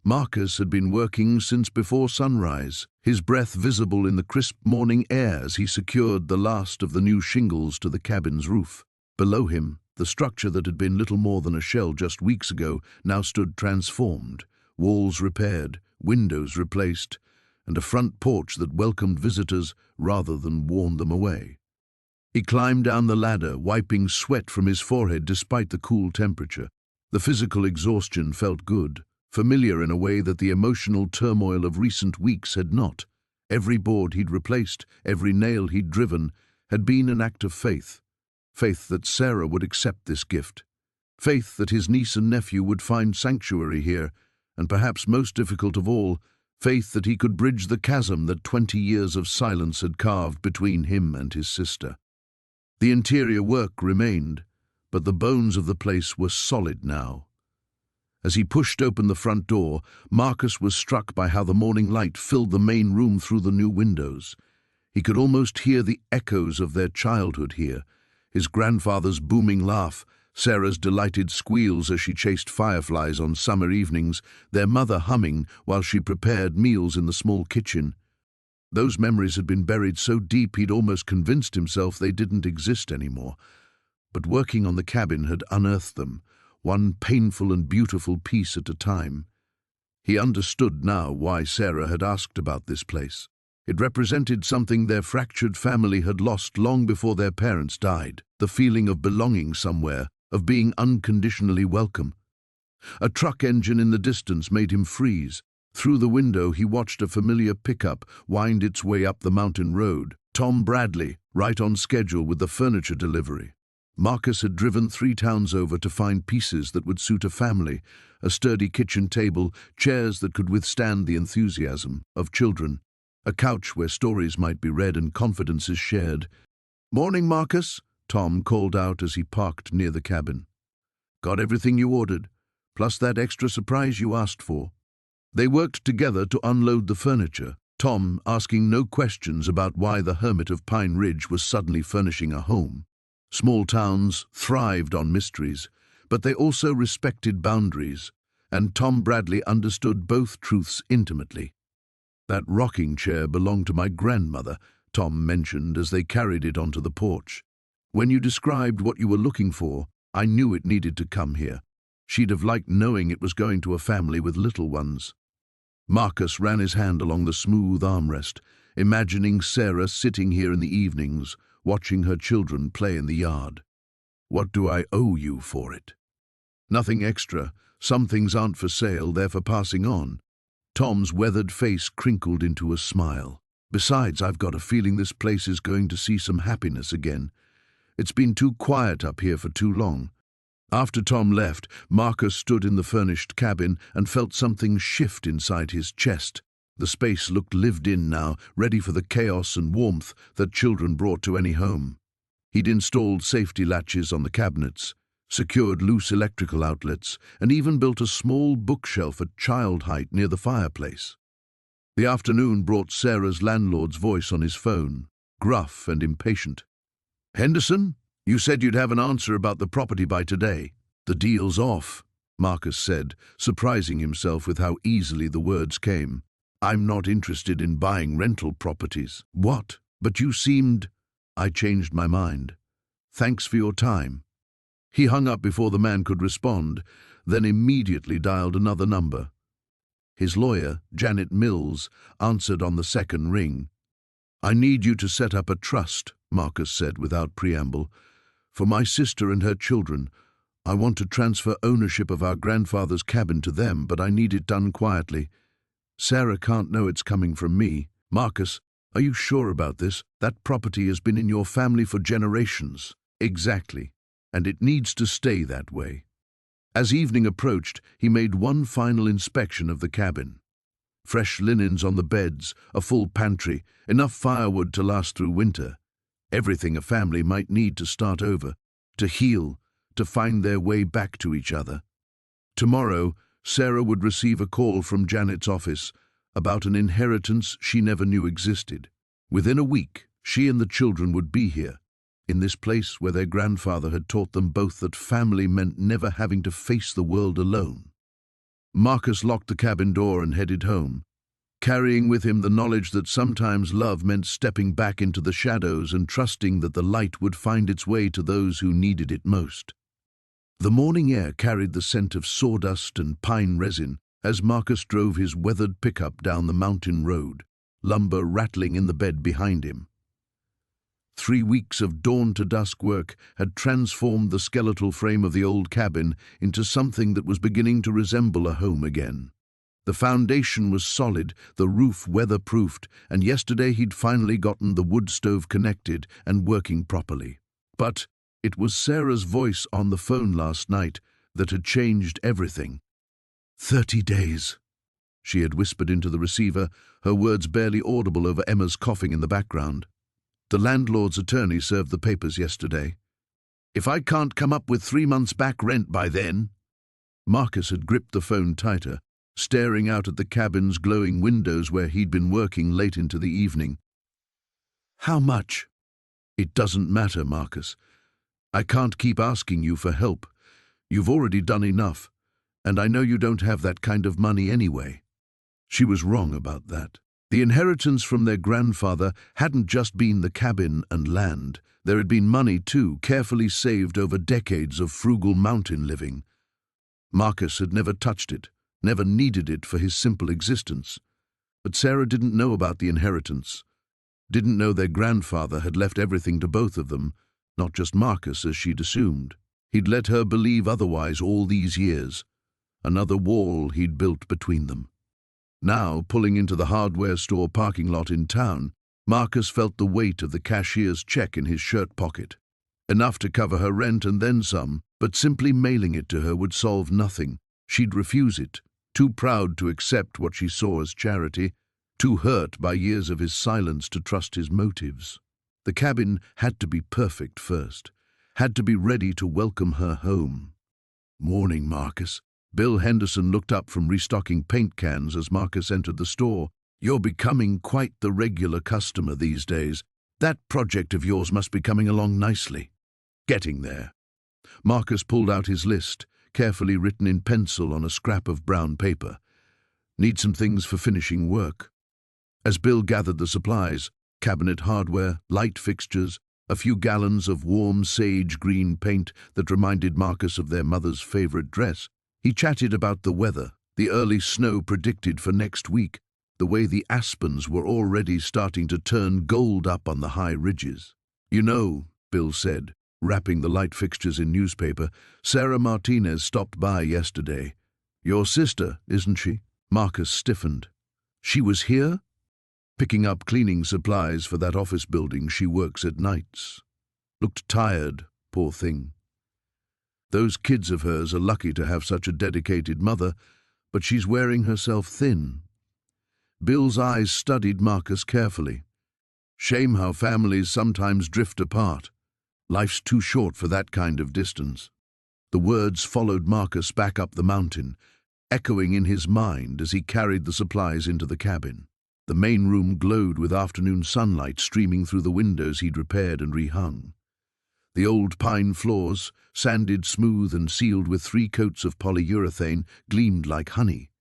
Marcus had been working since before sunrise, his breath visible in the crisp morning air as he secured the last of the new shingles to the cabin's roof. Below him, the structure that had been little more than a shell just weeks ago now stood transformed, walls repaired, windows replaced, and a front porch that welcomed visitors rather than warned them away. He climbed down the ladder, wiping sweat from his forehead despite the cool temperature. The physical exhaustion felt good, familiar in a way that the emotional turmoil of recent weeks had not. Every board he'd replaced, every nail he'd driven, had been an act of faith. Faith that Sarah would accept this gift. Faith that his niece and nephew would find sanctuary here, and perhaps most difficult of all, faith that he could bridge the chasm that 20 years of silence had carved between him and his sister. The interior work remained, but the bones of the place were solid now. As he pushed open the front door, Marcus was struck by how the morning light filled the main room through the new windows. He could almost hear the echoes of their childhood here, his grandfather's booming laugh, Sarah's delighted squeals as she chased fireflies on summer evenings, their mother humming while she prepared meals in the small kitchen. Those memories had been buried so deep he'd almost convinced himself they didn't exist anymore. But working on the cabin had unearthed them, one painful and beautiful piece at a time. He understood now why Sarah had asked about this place. It represented something their fractured family had lost long before their parents died, the feeling of belonging somewhere, of being unconditionally welcome. A truck engine in the distance made him freeze. Through the window he watched a familiar pickup wind its way up the mountain road. Tom Bradley, right on schedule with the furniture delivery. Marcus had driven 3 towns over to find pieces that would suit a family, a sturdy kitchen table, chairs that could withstand the enthusiasm of children, a couch where stories might be read and confidences shared. "Morning, Marcus," Tom called out as he parked near the cabin. "Got everything you ordered, plus that extra surprise you asked for." They worked together to unload the furniture, Tom asking no questions about why the hermit of Pine Ridge was suddenly furnishing a home. Small towns thrived on mysteries, but they also respected boundaries, and Tom Bradley understood both truths intimately. "That rocking chair belonged to my grandmother," Tom mentioned as they carried it onto the porch. "When you described what you were looking for, I knew it needed to come here. She'd have liked knowing it was going to a family with little ones." Marcus ran his hand along the smooth armrest, imagining Sarah sitting here in the evenings, watching her children play in the yard. "What do I owe you for it?" "Nothing extra. Some things aren't for sale, they're for passing on." Tom's weathered face crinkled into a smile. "Besides, I've got a feeling this place is going to see some happiness again. It's been too quiet up here for too long." After Tom left, Marcus stood in the furnished cabin and felt something shift inside his chest. The space looked lived in now, ready for the chaos and warmth that children brought to any home. He'd installed safety latches on the cabinets, secured loose electrical outlets, and even built a small bookshelf at child height near the fireplace. The afternoon brought Sarah's landlord's voice on his phone, gruff and impatient. "Henderson? You said you'd have an answer about the property by today." "The deal's off," Marcus said, surprising himself with how easily the words came. "I'm not interested in buying rental properties." "What? But you seemed—" "I changed my mind. Thanks for your time." He hung up before the man could respond, then immediately dialed another number. His lawyer, Janet Mills, answered on the second ring. "I need you to set up a trust," Marcus said without preamble. "For my sister and her children. I want to transfer ownership of our grandfather's cabin to them, but I need it done quietly. Sarah can't know it's coming from me." "Marcus, are you sure about this? That property has been in your family for generations." "Exactly, and it needs to stay that way." As evening approached, he made one final inspection of the cabin. Fresh linens on the beds, a full pantry, enough firewood to last through winter. Everything a family might need to start over, to heal, to find their way back to each other. Tomorrow, Sarah would receive a call from Janet's office about an inheritance she never knew existed. Within a week, she and the children would be here, in this place where their grandfather had taught them both that family meant never having to face the world alone. Marcus locked the cabin door and headed home, carrying with him the knowledge that sometimes love meant stepping back into the shadows and trusting that the light would find its way to those who needed it most. The morning air carried the scent of sawdust and pine resin as Marcus drove his weathered pickup down the mountain road, lumber rattling in the bed behind him. 3 weeks of dawn-to-dusk work had transformed the skeletal frame of the old cabin into something that was beginning to resemble a home again. The foundation was solid, the roof weather-proofed, and yesterday he'd finally gotten the wood stove connected and working properly. But it was Sarah's voice on the phone last night that had changed everything. 30 days, she had whispered into the receiver, her words barely audible over Emma's coughing in the background. The landlord's attorney served the papers yesterday. "If I can't come up with 3 months back rent by then—" Marcus had gripped the phone tighter, staring out at the cabin's glowing windows where he'd been working late into the evening. "How much?" "It doesn't matter, Marcus. I can't keep asking you for help. You've already done enough, and I know you don't have that kind of money anyway." She was wrong about that. The inheritance from their grandfather hadn't just been the cabin and land. There had been money too, carefully saved over decades of frugal mountain living. Marcus had never touched it, never needed it for his simple existence. But Sarah didn't know about the inheritance, didn't know their grandfather had left everything to both of them, not just Marcus as she'd assumed. He'd let her believe otherwise all these years. Another wall he'd built between them. Now, pulling into the hardware store parking lot in town, Marcus felt the weight of the cashier's check in his shirt pocket. Enough to cover her rent and then some, but simply mailing it to her would solve nothing. She'd refuse it, too proud to accept what she saw as charity, too hurt by years of his silence to trust his motives. The cabin had to be perfect first, had to be ready to welcome her home. "Morning, Marcus." Bill Henderson looked up from restocking paint cans as Marcus entered the store. "You're becoming quite the regular customer these days. That project of yours must be coming along nicely." "Getting there." Marcus pulled out his list, carefully written in pencil on a scrap of brown paper. "Need some things for finishing work." As Bill gathered the supplies, cabinet hardware, light fixtures, a few gallons of warm sage green paint that reminded Marcus of their mother's favorite dress, he chatted about the weather, the early snow predicted for next week, the way the aspens were already starting to turn gold up on the high ridges. "You know," Bill said, wrapping the light fixtures in newspaper, "Sarah Martinez stopped by yesterday. Your sister, isn't she?" Marcus stiffened. "She was here?" "Picking up cleaning supplies for that office building she works at nights. Looked tired, poor thing. Those kids of hers are lucky to have such a dedicated mother, but she's wearing herself thin." Bill's eyes studied Marcus carefully. "Shame how families sometimes drift apart. Life's too short for that kind of distance." The words followed Marcus back up the mountain, echoing in his mind as he carried the supplies into the cabin. The main room glowed with afternoon sunlight streaming through the windows he'd repaired and rehung. The old pine floors, sanded smooth and sealed with 3 coats of polyurethane, gleamed like honey.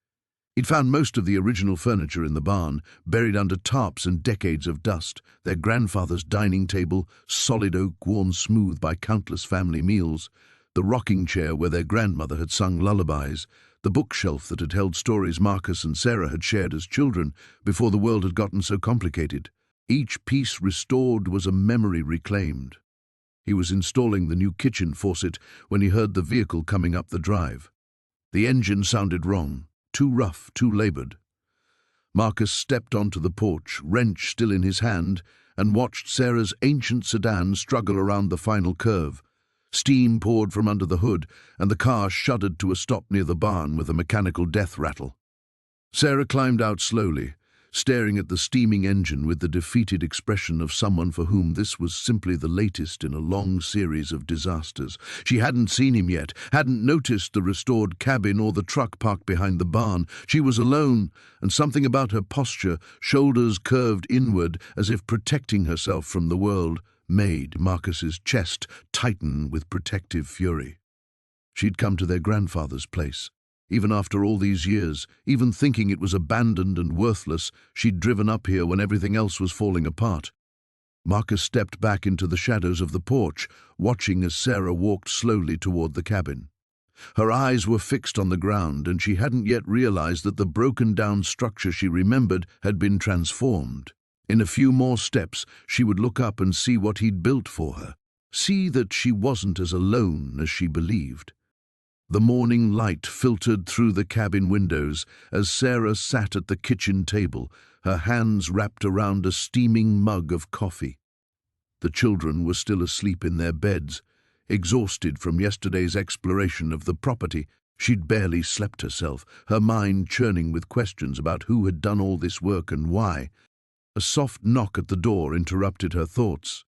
He'd found most of the original furniture in the barn, buried under tarps and decades of dust, their grandfather's dining table, solid oak worn smooth by countless family meals, the rocking chair where their grandmother had sung lullabies, the bookshelf that had held stories Marcus and Sarah had shared as children before the world had gotten so complicated. Each piece restored was a memory reclaimed. He was installing the new kitchen faucet when he heard the vehicle coming up the drive. The engine sounded wrong, too rough, too labored. Marcus stepped onto the porch, wrench still in his hand, and watched Sarah's ancient sedan struggle around the final curve. Steam poured from under the hood, and the car shuddered to a stop near the barn with a mechanical death rattle. Sarah climbed out slowly, staring at the steaming engine with the defeated expression of someone for whom this was simply the latest in a long series of disasters. She hadn't seen him yet, hadn't noticed the restored cabin or the truck parked behind the barn. She was alone, and something about her posture, shoulders curved inward as if protecting herself from the world, made Marcus's chest tighten with protective fury. She'd come to their grandfather's place. Even after all these years, even thinking it was abandoned and worthless, she'd driven up here when everything else was falling apart. Marcus stepped back into the shadows of the porch, watching as Sarah walked slowly toward the cabin. Her eyes were fixed on the ground, and she hadn't yet realized that the broken-down structure she remembered had been transformed. In a few more steps, she would look up and see what he'd built for her, see that she wasn't as alone as she believed. The morning light filtered through the cabin windows as Sarah sat at the kitchen table, her hands wrapped around a steaming mug of coffee. The children were still asleep in their beds, exhausted from yesterday's exploration of the property. She'd barely slept herself, her mind churning with questions about who had done all this work and why. A soft knock at the door interrupted her thoughts.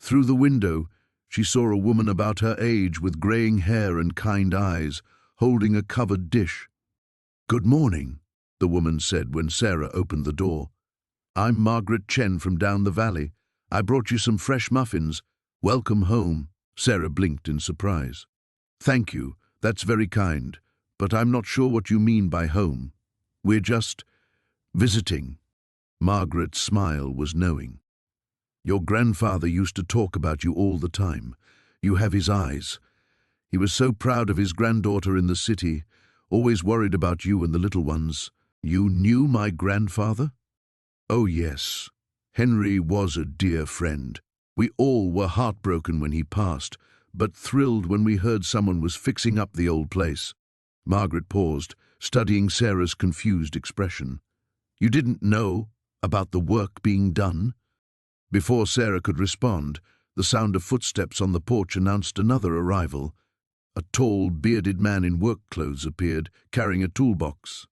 Through the window, she saw a woman about her age with graying hair and kind eyes, holding a covered dish. "Good morning," the woman said when Sarah opened the door. "I'm Margaret Chen from down the valley. I brought you some fresh muffins. Welcome home." Sarah blinked in surprise. "Thank you, that's very kind, but I'm not sure what you mean by home. We're just visiting." Margaret's smile was knowing. "Your grandfather used to talk about you all the time. You have his eyes. He was so proud of his granddaughter in the city, always worried about you and the little ones. You knew my grandfather? Oh, yes. Henry was a dear friend. We all were heartbroken when he passed, but thrilled when we heard someone was fixing up the old place. Margaret paused, studying Sarah's confused expression. You didn't know about the work being done? Before Sarah could respond, the sound of footsteps on the porch announced another arrival. A tall, bearded man in work clothes appeared, carrying a toolbox.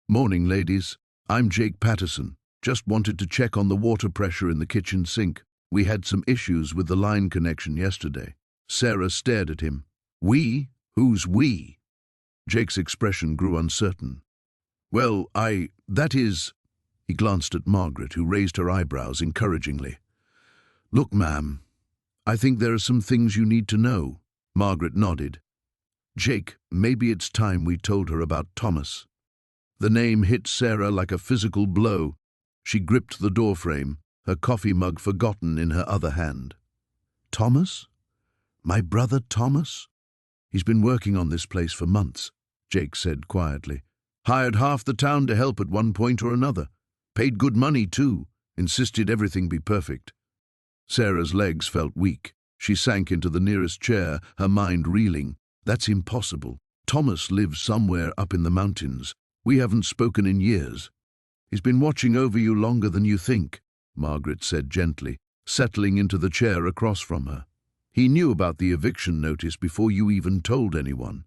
Morning, ladies. I'm Jake Patterson. Just wanted to check on the water pressure in the kitchen sink. We had some issues with the line connection yesterday. Sarah stared at him. We? Who's we? Jake's expression grew uncertain. Well, that is... He glanced at Margaret, who raised her eyebrows encouragingly. Look, ma'am, I think there are some things you need to know. Margaret nodded. Jake, maybe it's time we told her about Thomas. The name hit Sarah like a physical blow. She gripped the doorframe, her coffee mug forgotten in her other hand. Thomas? My brother Thomas? He's been working on this place for months, Jake said quietly. Hired half the town to help at one point or another. Paid good money, too. Insisted everything be perfect. Sarah's legs felt weak. She sank into the nearest chair, her mind reeling. That's impossible. Thomas lives somewhere up in the mountains. We haven't spoken in years. He's been watching over you longer than you think, Margaret said gently, settling into the chair across from her. He knew about the eviction notice before you even told anyone.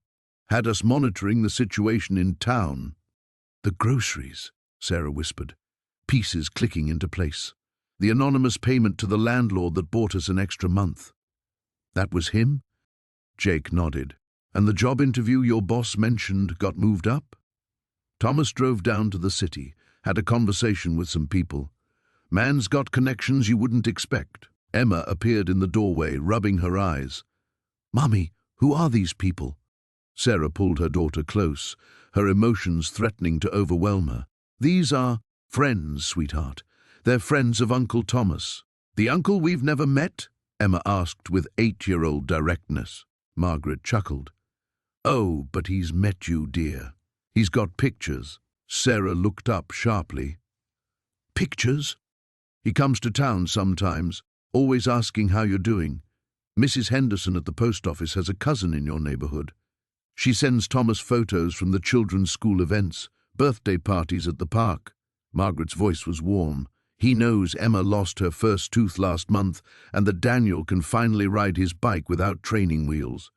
Had us monitoring the situation in town. The groceries, Sarah whispered, pieces clicking into place. The anonymous payment to the landlord that bought us an extra month. That was him? Jake nodded. And the job interview your boss mentioned got moved up? Thomas drove down to the city, had a conversation with some people. Man's got connections you wouldn't expect. Emma appeared in the doorway, rubbing her eyes. Mommy, who are these people? Sarah pulled her daughter close, her emotions threatening to overwhelm her. These are friends, sweetheart. They're friends of Uncle Thomas. The uncle we've never met? Emma asked with 8-year-old directness. Margaret chuckled. Oh, but he's met you, dear. He's got pictures. Sarah looked up sharply. Pictures? He comes to town sometimes, always asking how you're doing. Mrs. Henderson at the post office has a cousin in your neighborhood. She sends Thomas photos from the children's school events, birthday parties at the park. Margaret's voice was warm. He knows Emma lost her first tooth last month and that Daniel can finally ride his bike without training wheels.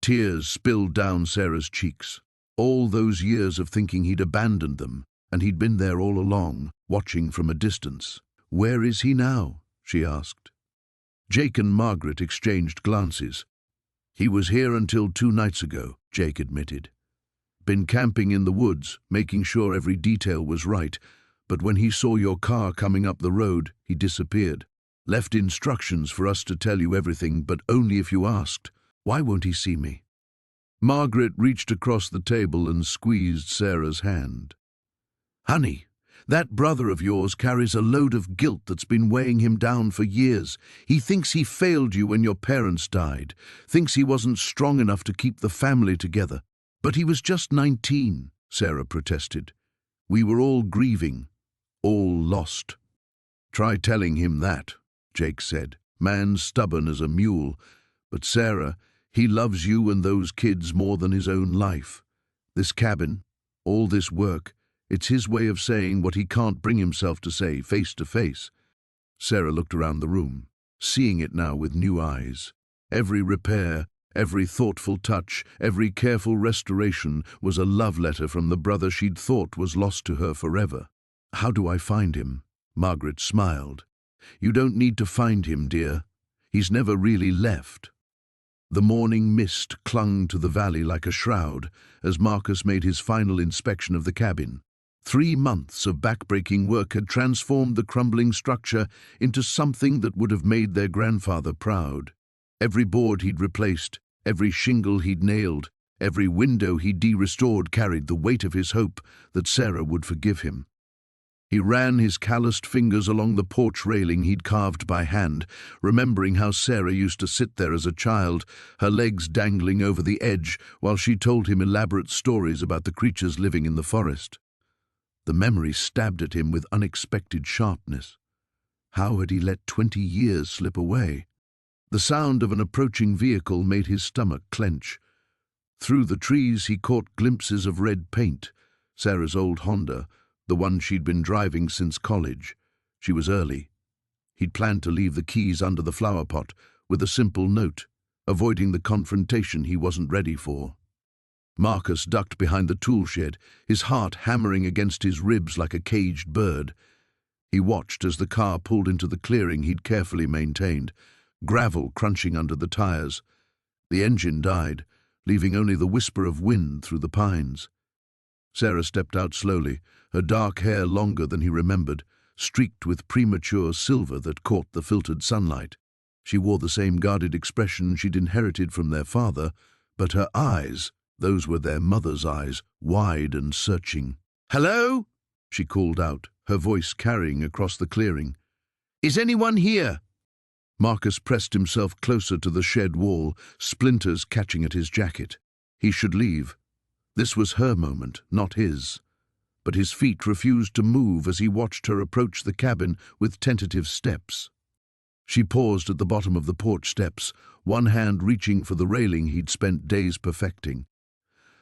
Tears spilled down Sarah's cheeks. All those years of thinking he'd abandoned them, and he'd been there all along, watching from a distance. Where is he now? She asked. Jake and Margaret exchanged glances. He was here until 2 nights ago, Jake admitted. Been camping in the woods, making sure every detail was right, but when he saw your car coming up the road, he disappeared. Left instructions for us to tell you everything, but only if you asked. Why won't he see me? Margaret reached across the table and squeezed Sarah's hand. Honey, that brother of yours carries a load of guilt that's been weighing him down for years. He thinks he failed you when your parents died, thinks he wasn't strong enough to keep the family together. But he was just 19, Sarah protested. We were all grieving, all lost. Try telling him that, Jake said. Man's stubborn as a mule. But Sarah, he loves you and those kids more than his own life. This cabin, all this work, it's his way of saying what he can't bring himself to say face to face. Sarah looked around the room, seeing it now with new eyes. Every repair, every thoughtful touch, every careful restoration was a love letter from the brother she'd thought was lost to her forever. How do I find him? Margaret smiled. You don't need to find him, dear. He's never really left. The morning mist clung to the valley like a shroud as Marcus made his final inspection of the cabin. 3 months of backbreaking work had transformed the crumbling structure into something that would have made their grandfather proud. Every board he'd replaced, every shingle he'd nailed, every window he'd de-restored carried the weight of his hope that Sarah would forgive him. He ran his calloused fingers along the porch railing he'd carved by hand, remembering how Sarah used to sit there as a child, her legs dangling over the edge while she told him elaborate stories about the creatures living in the forest. The memory stabbed at him with unexpected sharpness. How had he let 20 years slip away? The sound of an approaching vehicle made his stomach clench. Through the trees he caught glimpses of red paint. Sarah's old Honda, the one she'd been driving since college. She was early. He'd planned to leave the keys under the flower pot with a simple note, avoiding the confrontation he wasn't ready for. Marcus ducked behind the tool shed, his heart hammering against his ribs like a caged bird. He watched as the car pulled into the clearing he'd carefully maintained, gravel crunching under the tires. The engine died, leaving only the whisper of wind through the pines. Sarah stepped out slowly, her dark hair longer than he remembered, streaked with premature silver that caught the filtered sunlight. She wore the same guarded expression she'd inherited from their father, but her eyes, those were their mother's eyes, wide and searching. "Hello?" she called out, her voice carrying across the clearing. "Is anyone here?" Marcus pressed himself closer to the shed wall, splinters catching at his jacket. He should leave. This was her moment, not his. But his feet refused to move as he watched her approach the cabin with tentative steps. She paused at the bottom of the porch steps, one hand reaching for the railing he'd spent days perfecting.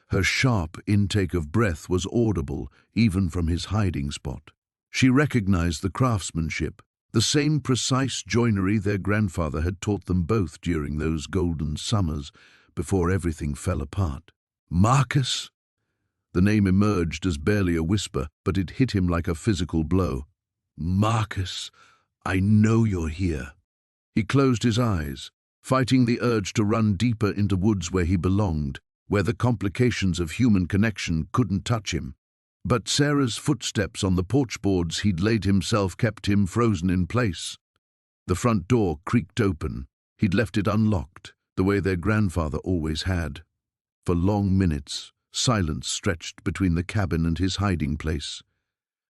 Her sharp intake of breath was audible, even from his hiding spot. She recognized the craftsmanship, the same precise joinery their grandfather had taught them both during those golden summers, before everything fell apart. "Marcus?" The name emerged as barely a whisper, but it hit him like a physical blow. "Marcus, I know you're here." He closed his eyes, fighting the urge to run deeper into woods where he belonged, where the complications of human connection couldn't touch him. But Sarah's footsteps on the porch boards he'd laid himself kept him frozen in place. The front door creaked open. He'd left it unlocked, the way their grandfather always had. For long minutes, silence stretched between the cabin and his hiding place.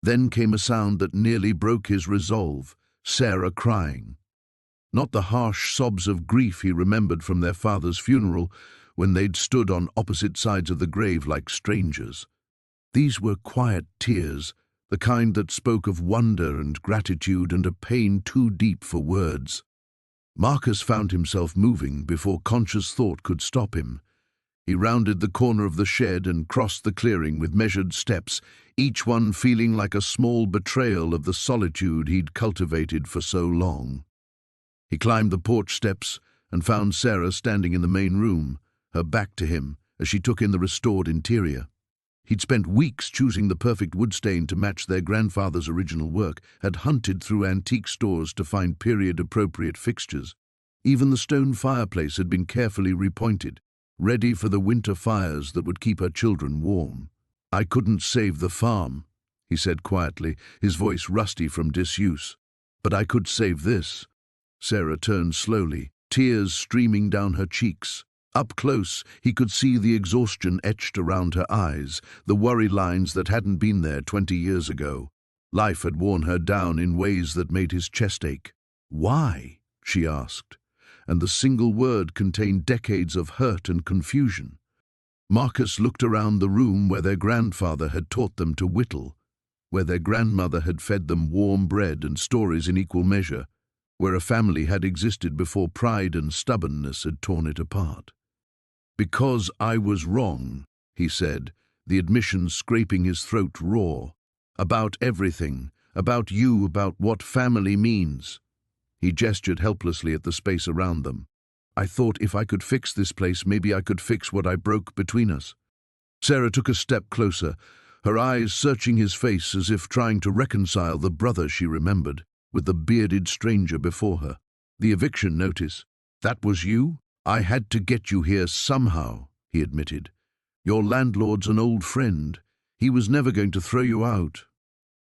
Then came a sound that nearly broke his resolve, Sarah crying. Not the harsh sobs of grief he remembered from their father's funeral, when they'd stood on opposite sides of the grave like strangers. These were quiet tears, the kind that spoke of wonder and gratitude and a pain too deep for words. Marcus found himself moving before conscious thought could stop him. He rounded the corner of the shed and crossed the clearing with measured steps, each one feeling like a small betrayal of the solitude he'd cultivated for so long. He climbed the porch steps and found Sarah standing in the main room, her back to him as she took in the restored interior. He'd spent weeks choosing the perfect wood stain to match their grandfather's original work, had hunted through antique stores to find period-appropriate fixtures. Even the stone fireplace had been carefully repointed, ready for the winter fires that would keep her children warm. "I couldn't save the farm," he said quietly, his voice rusty from disuse. "But I could save this." Sarah turned slowly, tears streaming down her cheeks. Up close, he could see the exhaustion etched around her eyes, the worry lines that hadn't been there 20 years ago. Life had worn her down in ways that made his chest ache. "Why?" she asked, and the single word contained decades of hurt and confusion. Marcus looked around the room where their grandfather had taught them to whittle, where their grandmother had fed them warm bread and stories in equal measure, where a family had existed before pride and stubbornness had torn it apart. "Because I was wrong," he said, the admission scraping his throat raw. "About everything, about you, about what family means." He gestured helplessly at the space around them. "I thought if I could fix this place, maybe I could fix what I broke between us." Sarah took a step closer, her eyes searching his face as if trying to reconcile the brother she remembered with the bearded stranger before her. "The eviction notice. That was you? I had to get you here somehow," he admitted. "Your landlord's an old friend. He was never going to throw you out."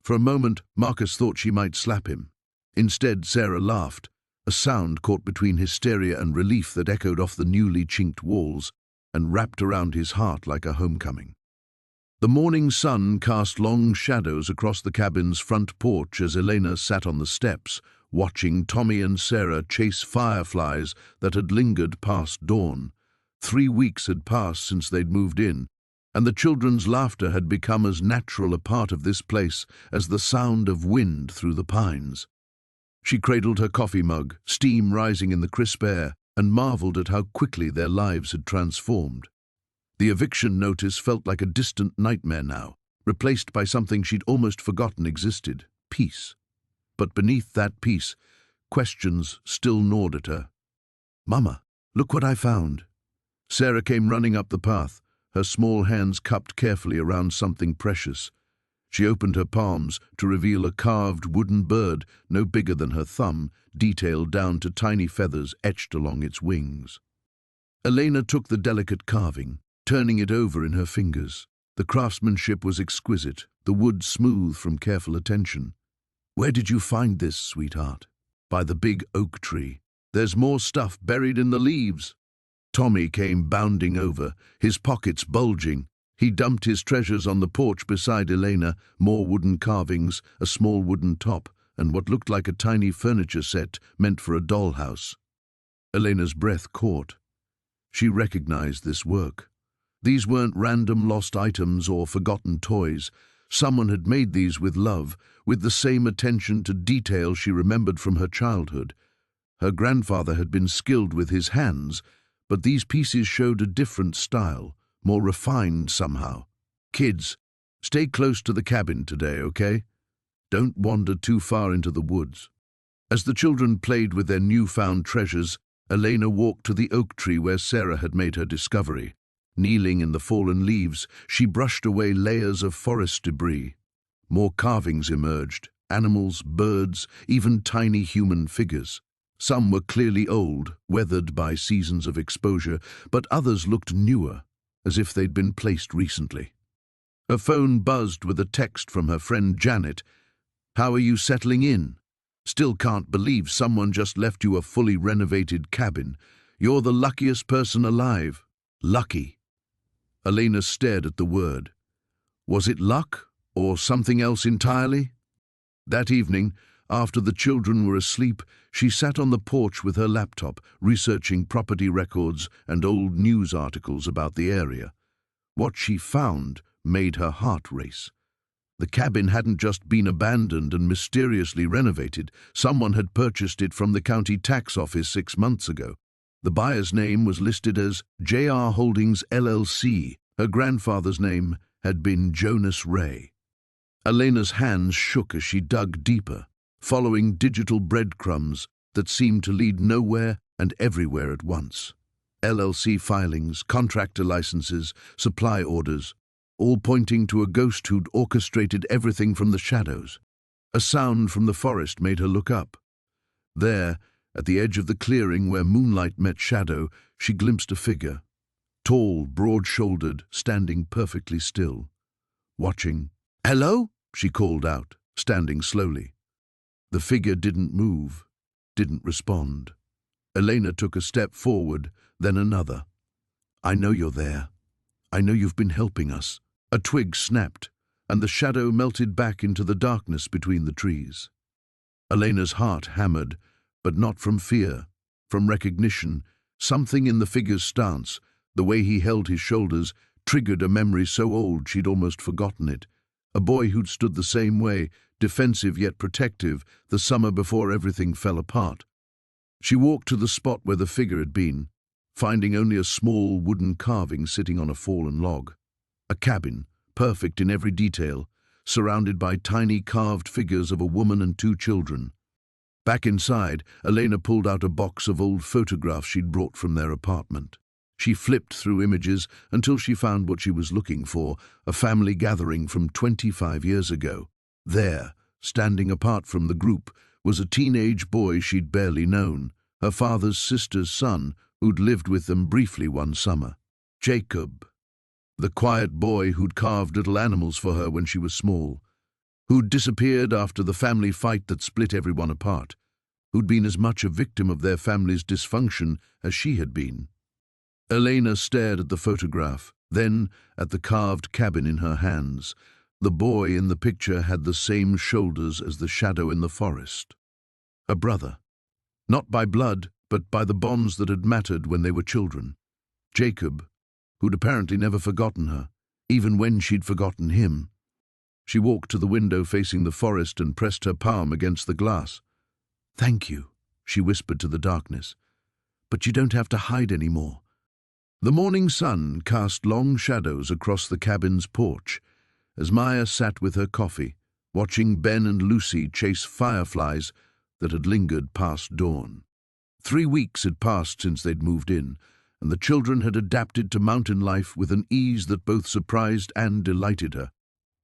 For a moment, Marcus thought she might slap him. Instead, Sarah laughed, a sound caught between hysteria and relief that echoed off the newly chinked walls and wrapped around his heart like a homecoming. The morning sun cast long shadows across the cabin's front porch as Elena sat on the steps, watching Tommy and Sarah chase fireflies that had lingered past dawn. 3 weeks had passed since they'd moved in, and the children's laughter had become as natural a part of this place as the sound of wind through the pines. She cradled her coffee mug, steam rising in the crisp air, and marveled at how quickly their lives had transformed. The eviction notice felt like a distant nightmare now, replaced by something she'd almost forgotten existed: peace. But beneath that peace, questions still gnawed at her. "Mama, look what I found." Sarah came running up the path, her small hands cupped carefully around something precious. She opened her palms to reveal a carved wooden bird no bigger than her thumb, detailed down to tiny feathers etched along its wings. Elena took the delicate carving, turning it over in her fingers. The craftsmanship was exquisite, the wood smooth from careful attention. "Where did you find this, sweetheart?" "By the big oak tree. There's more stuff buried in the leaves." Tommy came bounding over, his pockets bulging. He dumped his treasures on the porch beside Elena: more wooden carvings, a small wooden top, and what looked like a tiny furniture set meant for a dollhouse. Elena's breath caught. She recognized this work. These weren't random lost items or forgotten toys. Someone had made these with love, with the same attention to detail she remembered from her childhood. Her grandfather had been skilled with his hands, but these pieces showed a different style, more refined somehow. "Kids, stay close to the cabin today, okay? Don't wander too far into the woods." As the children played with their newfound treasures, Elena walked to the oak tree where Sarah had made her discovery. Kneeling in the fallen leaves, she brushed away layers of forest debris. More carvings emerged: animals, birds, even tiny human figures. Some were clearly old, weathered by seasons of exposure, but others looked newer, as if they'd been placed recently. Her phone buzzed with a text from her friend Janet. "How are you settling in? Still can't believe someone just left you a fully renovated cabin. You're the luckiest person alive." Lucky. Elena stared at the word. Was it luck, or something else entirely? That evening, after the children were asleep, she sat on the porch with her laptop, researching property records and old news articles about the area. What she found made her heart race. The cabin hadn't just been abandoned and mysteriously renovated. Someone had purchased it from the county tax office 6 months ago. The buyer's name was listed as J.R. Holdings LLC. Her grandfather's name had been Jonas Ray. Elena's hands shook as she dug deeper, following digital breadcrumbs that seemed to lead nowhere and everywhere at once. LLC filings, contractor licenses, supply orders, all pointing to a ghost who'd orchestrated everything from the shadows. A sound from the forest made her look up. There, at the edge of the clearing where moonlight met shadow, she glimpsed a figure, tall, broad-shouldered, standing perfectly still, watching. "Hello?" she called out, standing slowly. The figure didn't move, didn't respond. Elena took a step forward, then another. "I know you're there. I know you've been helping us." A twig snapped, and the shadow melted back into the darkness between the trees. Elena's heart hammered, but not from fear, from recognition. Something in the figure's stance, the way he held his shoulders, triggered a memory so old she'd almost forgotten it. A boy who'd stood the same way, defensive yet protective, the summer before everything fell apart. She walked to the spot where the figure had been, finding only a small wooden carving sitting on a fallen log. A cabin, perfect in every detail, surrounded by tiny carved figures of a woman and 2 children. Back inside, Elena pulled out a box of old photographs she'd brought from their apartment. She flipped through images until she found what she was looking for: a family gathering from 25 years ago. There, standing apart from the group, was a teenage boy she'd barely known, her father's sister's son, who'd lived with them briefly one summer. Jacob, the quiet boy who'd carved little animals for her when she was small, who'd disappeared after the family fight that split everyone apart, who'd been as much a victim of their family's dysfunction as she had been. Elena stared at the photograph, then at the carved cabin in her hands. The boy in the picture had the same shoulders as the shadow in the forest. A brother. Not by blood, but by the bonds that had mattered when they were children. Jacob, who'd apparently never forgotten her. even when she'd forgotten him. She walked to the window facing the forest and pressed her palm against the glass. "Thank you," she whispered to the darkness. "But you don't have to hide anymore." The morning sun cast long shadows across the cabin's porch as Maya sat with her coffee, watching Ben and Lucy chase fireflies that had lingered past dawn. 3 weeks had passed since they'd moved in, and the children had adapted to mountain life with an ease that both surprised and delighted her.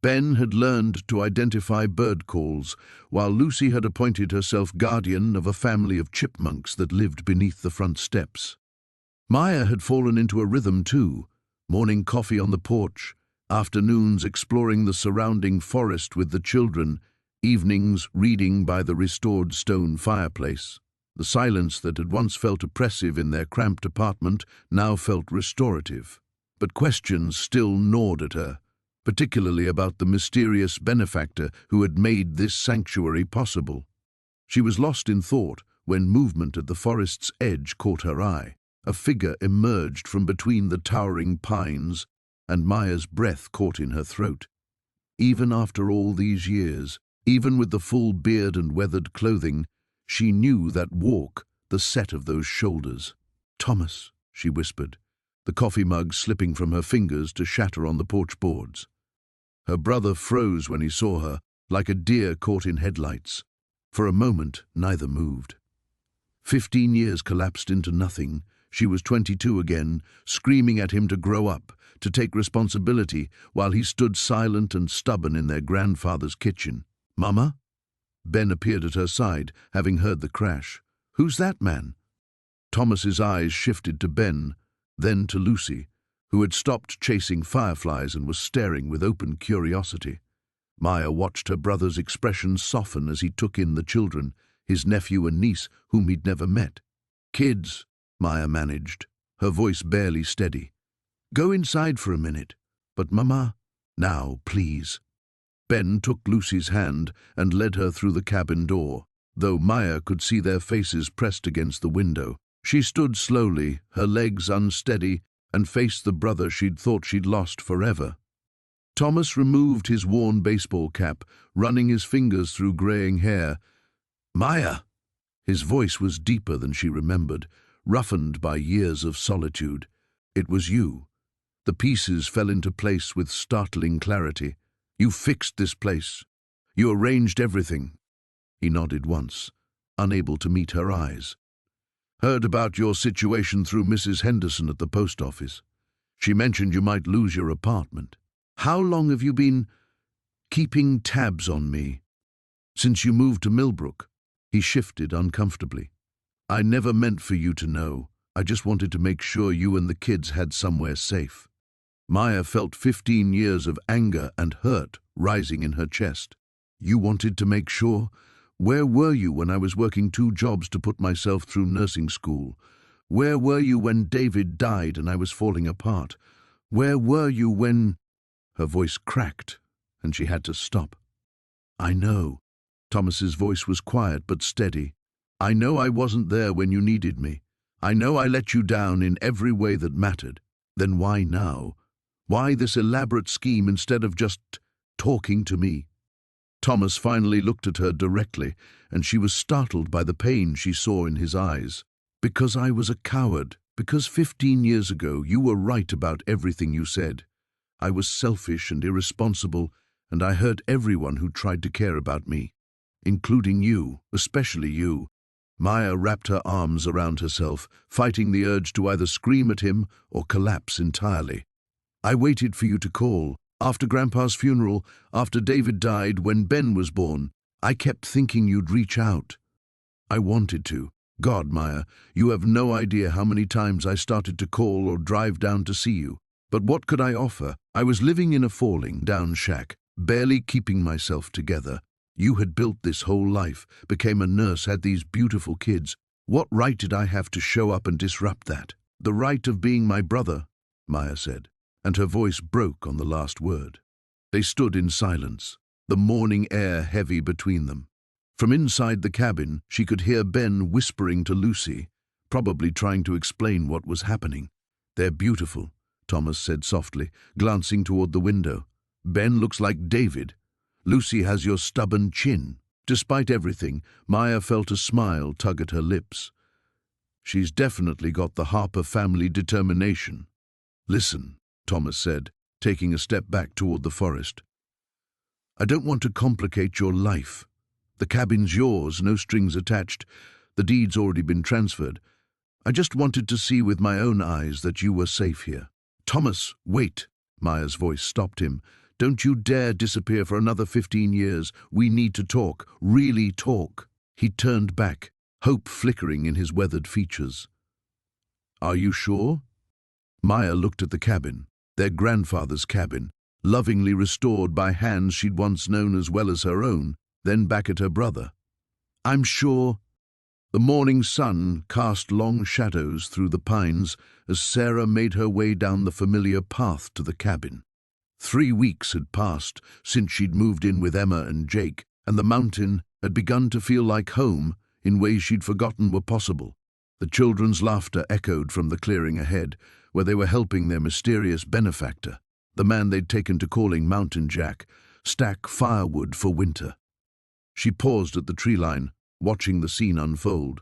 Ben had learned to identify bird calls, while Lucy had appointed herself guardian of a family of chipmunks that lived beneath the front steps. Maya had fallen into a rhythm too, morning coffee on the porch, afternoons exploring the surrounding forest with the children, evenings reading by the restored stone fireplace. The silence that had once felt oppressive in their cramped apartment now felt restorative. But questions still gnawed at her, particularly about the mysterious benefactor who had made this sanctuary possible. She was lost in thought when movement at the forest's edge caught her eye. A figure emerged from between the towering pines, and Maya's breath caught in her throat. Even after all these years, even with the full beard and weathered clothing, she knew that walk, the set of those shoulders. "Thomas," she whispered, the coffee mug slipping from her fingers to shatter on the porch boards. Her brother froze when he saw her, like a deer caught in headlights. For a moment, neither moved. 15 years collapsed into nothing. She was 22 again, screaming at him to grow up, to take responsibility, while he stood silent and stubborn in their grandfather's kitchen. "Mama?" Ben appeared at her side, having heard the crash. "Who's that man?" Thomas's eyes shifted to Ben, then to Lucy, who had stopped chasing fireflies and was staring with open curiosity. Maya watched her brother's expression soften as he took in the children, his nephew and niece, whom he'd never met. "Kids," Maya managed, her voice barely steady. "Go inside for a minute. But Mama, now, please." Ben took Lucy's hand and led her through the cabin door, though Maya could see their faces pressed against the window. She stood slowly, her legs unsteady, and faced the brother she'd thought she'd lost forever. Thomas removed his worn baseball cap, running his fingers through graying hair. "Maya!" His voice was deeper than she remembered, roughened by years of solitude. "It was you." The pieces fell into place with startling clarity. "You fixed this place. You arranged everything." He nodded once, unable to meet her eyes. "Heard about your situation through Mrs. Henderson at the post office. She mentioned you might lose your apartment. How long have you been keeping tabs on me?" "Since you moved to Millbrook." He shifted uncomfortably. "I never meant for you to know. I just wanted to make sure you and the kids had somewhere safe." Maya felt 15 years of anger and hurt rising in her chest. "You wanted to make sure? Where were you when I was working 2 jobs to put myself through nursing school? Where were you when David died and I was falling apart? Where were you when—" Her voice cracked, and she had to stop. "I know." Thomas's voice was quiet but steady. "I know I wasn't there when you needed me. I know I let you down in every way that mattered. Then why now? Why this elaborate scheme instead of just talking to me?" Thomas finally looked at her directly, and she was startled by the pain she saw in his eyes. "Because I was a coward. Because 15 years ago you were right about everything you said. I was selfish and irresponsible, and I hurt everyone who tried to care about me. Including you, especially you." Maya wrapped her arms around herself, fighting the urge to either scream at him or collapse entirely. "I waited for you to call. After Grandpa's funeral, after David died, when Ben was born, I kept thinking you'd reach out. I wanted to. God, Maya, you have no idea how many times I started to call or drive down to see you. But what could I offer? I was living in a falling-down shack, barely keeping myself together. You had built this whole life, became a nurse, had these beautiful kids. What right did I have to show up and disrupt that? The right of being my brother," Maya said, and her voice broke on the last word. They stood in silence, the morning air heavy between them. From inside the cabin, she could hear Ben whispering to Lucy, probably trying to explain what was happening. "They're beautiful," Thomas said softly, glancing toward the window. Ben looks like David. Lucy has your stubborn chin. Despite everything, Maya felt a smile tug at her lips. She's definitely got the Harper family determination. Listen, Thomas said, taking a step back toward the forest. I don't want to complicate your life. The cabin's yours, no strings attached. The deed's already been transferred. I just wanted to see with my own eyes that you were safe here. Thomas, wait. Maya's voice stopped him. Don't you dare disappear for another 15 years. We need to talk, really talk. He turned back, hope flickering in his weathered features. Are you sure? Maya looked at the cabin, their grandfather's cabin, lovingly restored by hands she'd once known as well as her own, then back at her brother. I'm sure. The morning sun cast long shadows through the pines as Sarah made her way down the familiar path to the cabin. 3 weeks had passed since she'd moved in with Emma and Jake, and the mountain had begun to feel like home in ways she'd forgotten were possible. The children's laughter echoed from the clearing ahead, where they were helping their mysterious benefactor, the man they'd taken to calling Mountain Jack, stack firewood for winter. She paused at the tree line, watching the scene unfold.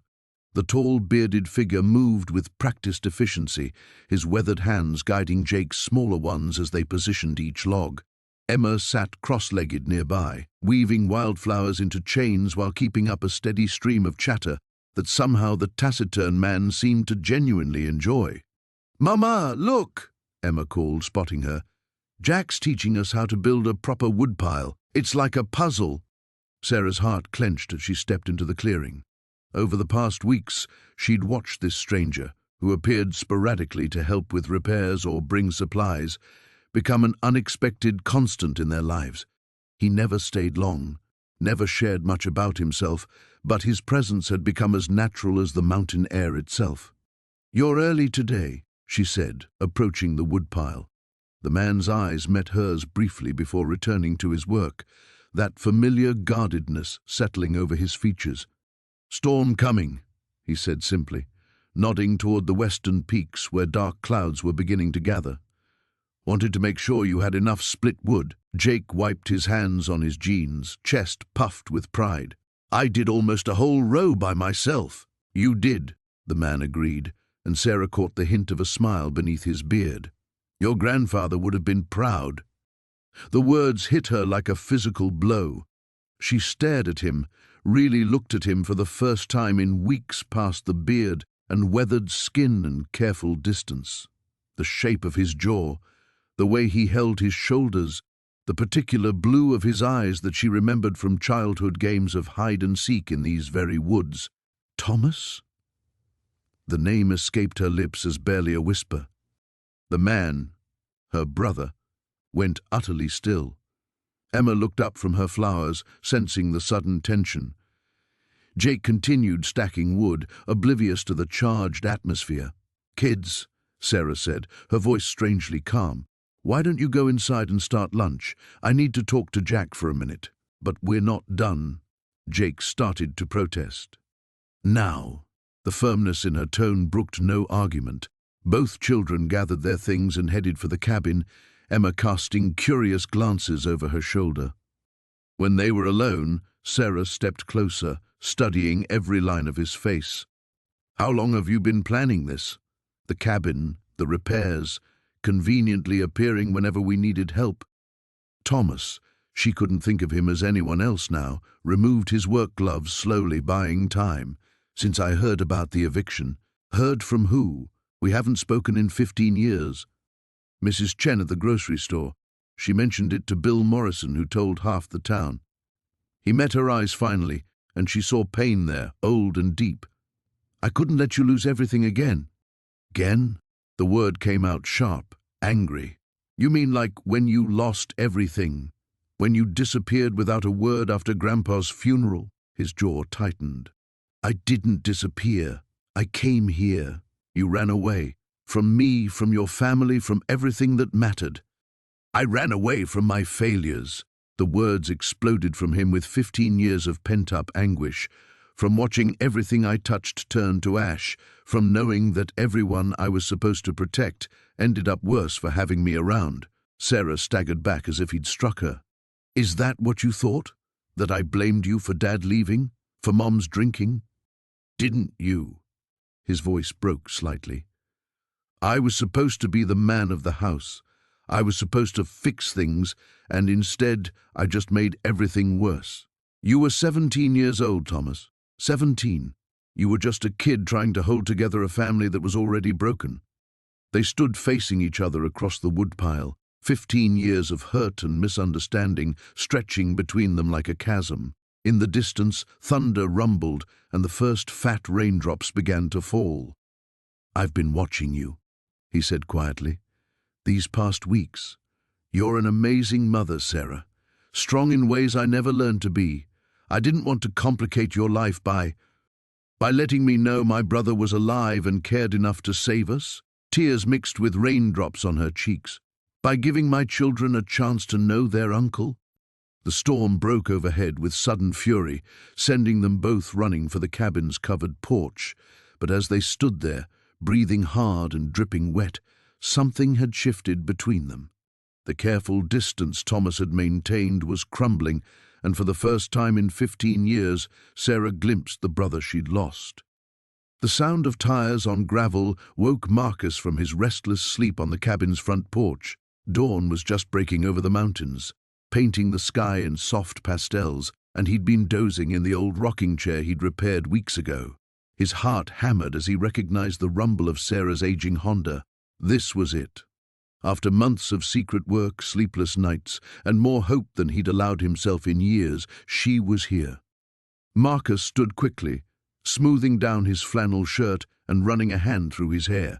The tall, bearded figure moved with practiced efficiency, his weathered hands guiding Jake's smaller ones as they positioned each log. Emma sat cross-legged nearby, weaving wildflowers into chains while keeping up a steady stream of chatter that somehow the taciturn man seemed to genuinely enjoy. "Mama, look!" Emma called, spotting her. "Jack's teaching us how to build a proper woodpile. It's like a puzzle." Sarah's heart clenched as she stepped into the clearing. Over the past weeks, she'd watched this stranger, who appeared sporadically to help with repairs or bring supplies, become an unexpected constant in their lives. He never stayed long, never shared much about himself, but his presence had become as natural as the mountain air itself. "You're early today," she said, approaching the woodpile. The man's eyes met hers briefly before returning to his work, that familiar guardedness settling over his features. "Storm coming," he said simply, nodding toward the western peaks where dark clouds were beginning to gather. "Wanted to make sure you had enough split wood." Jake wiped his hands on his jeans, chest puffed with pride. "I did almost a whole row by myself." "You did," the man agreed, and Sarah caught the hint of a smile beneath his beard. "Your grandfather would have been proud." The words hit her like a physical blow. She stared at him, really looked at him for the first time in weeks past the beard and weathered skin and careful distance. The shape of his jaw, the way he held his shoulders, the particular blue of his eyes that she remembered from childhood games of hide-and-seek in these very woods. "Thomas?" The name escaped her lips as barely a whisper. The man, her brother, went utterly still. Emma looked up from her flowers, sensing the sudden tension. Jake continued stacking wood, oblivious to the charged atmosphere. "Kids," Sarah said, her voice strangely calm, "why don't you go inside and start lunch? I need to talk to Jack for a minute." "But we're not done." Jake started to protest. "Now." The firmness in her tone brooked no argument. Both children gathered their things and headed for the cabin, Emma casting curious glances over her shoulder. When they were alone, Sarah stepped closer, studying every line of his face. "How long have you been planning this? The cabin, the repairs, conveniently appearing whenever we needed help." Thomas, she couldn't think of him as anyone else now, removed his work gloves slowly, buying time. "Since I heard about the eviction." "Heard from who? We haven't spoken in 15 years. Mrs. Chen at the grocery store. She mentioned it to Bill Morrison, who told half the town. He met her eyes finally, and she saw pain there, old and deep. "I couldn't let you lose everything again." "Again?" The word came out sharp, angry. "You mean like when you lost everything? When you disappeared without a word after Grandpa's funeral?" His jaw tightened. "I didn't disappear. I came here. You ran away. From me, from your family, from everything that mattered." "I ran away from my failures." The words exploded from him with 15 years of pent-up anguish. from watching everything I touched turn to ash, from knowing that everyone I was supposed to protect ended up worse for having me around. Sarah staggered back as if he'd struck her. Is that what you thought? That I blamed you for Dad leaving? For Mom's drinking? Didn't you? His voice broke slightly. I was supposed to be the man of the house. I was supposed to fix things, and instead I just made everything worse. You were 17 years old, Thomas. 17. You were just a kid trying to hold together a family that was already broken. They stood facing each other across the woodpile, 15 years of hurt and misunderstanding stretching between them like a chasm. In the distance, thunder rumbled, and the first fat raindrops began to fall. I've been watching you, he said quietly. These past weeks. You're an amazing mother, Sarah. Strong in ways I never learned to be. I didn't want to complicate your life by letting me know my brother was alive and cared enough to save us. Tears mixed with raindrops on her cheeks. By giving my children a chance to know their uncle. The storm broke overhead with sudden fury, sending them both running for the cabin's covered porch. But as they stood there, breathing hard and dripping wet, something had shifted between them. The careful distance Thomas had maintained was crumbling, and for the first time in 15 years, Sarah glimpsed the brother she'd lost. The sound of tires on gravel woke Marcus from his restless sleep on the cabin's front porch. Dawn was just breaking over the mountains, painting the sky in soft pastels, and he'd been dozing in the old rocking chair he'd repaired weeks ago. His heart hammered as he recognized the rumble of Sarah's aging Honda. This was it. After months of secret work, sleepless nights, and more hope than he'd allowed himself in years, she was here. Marcus stood quickly, smoothing down his flannel shirt and running a hand through his hair.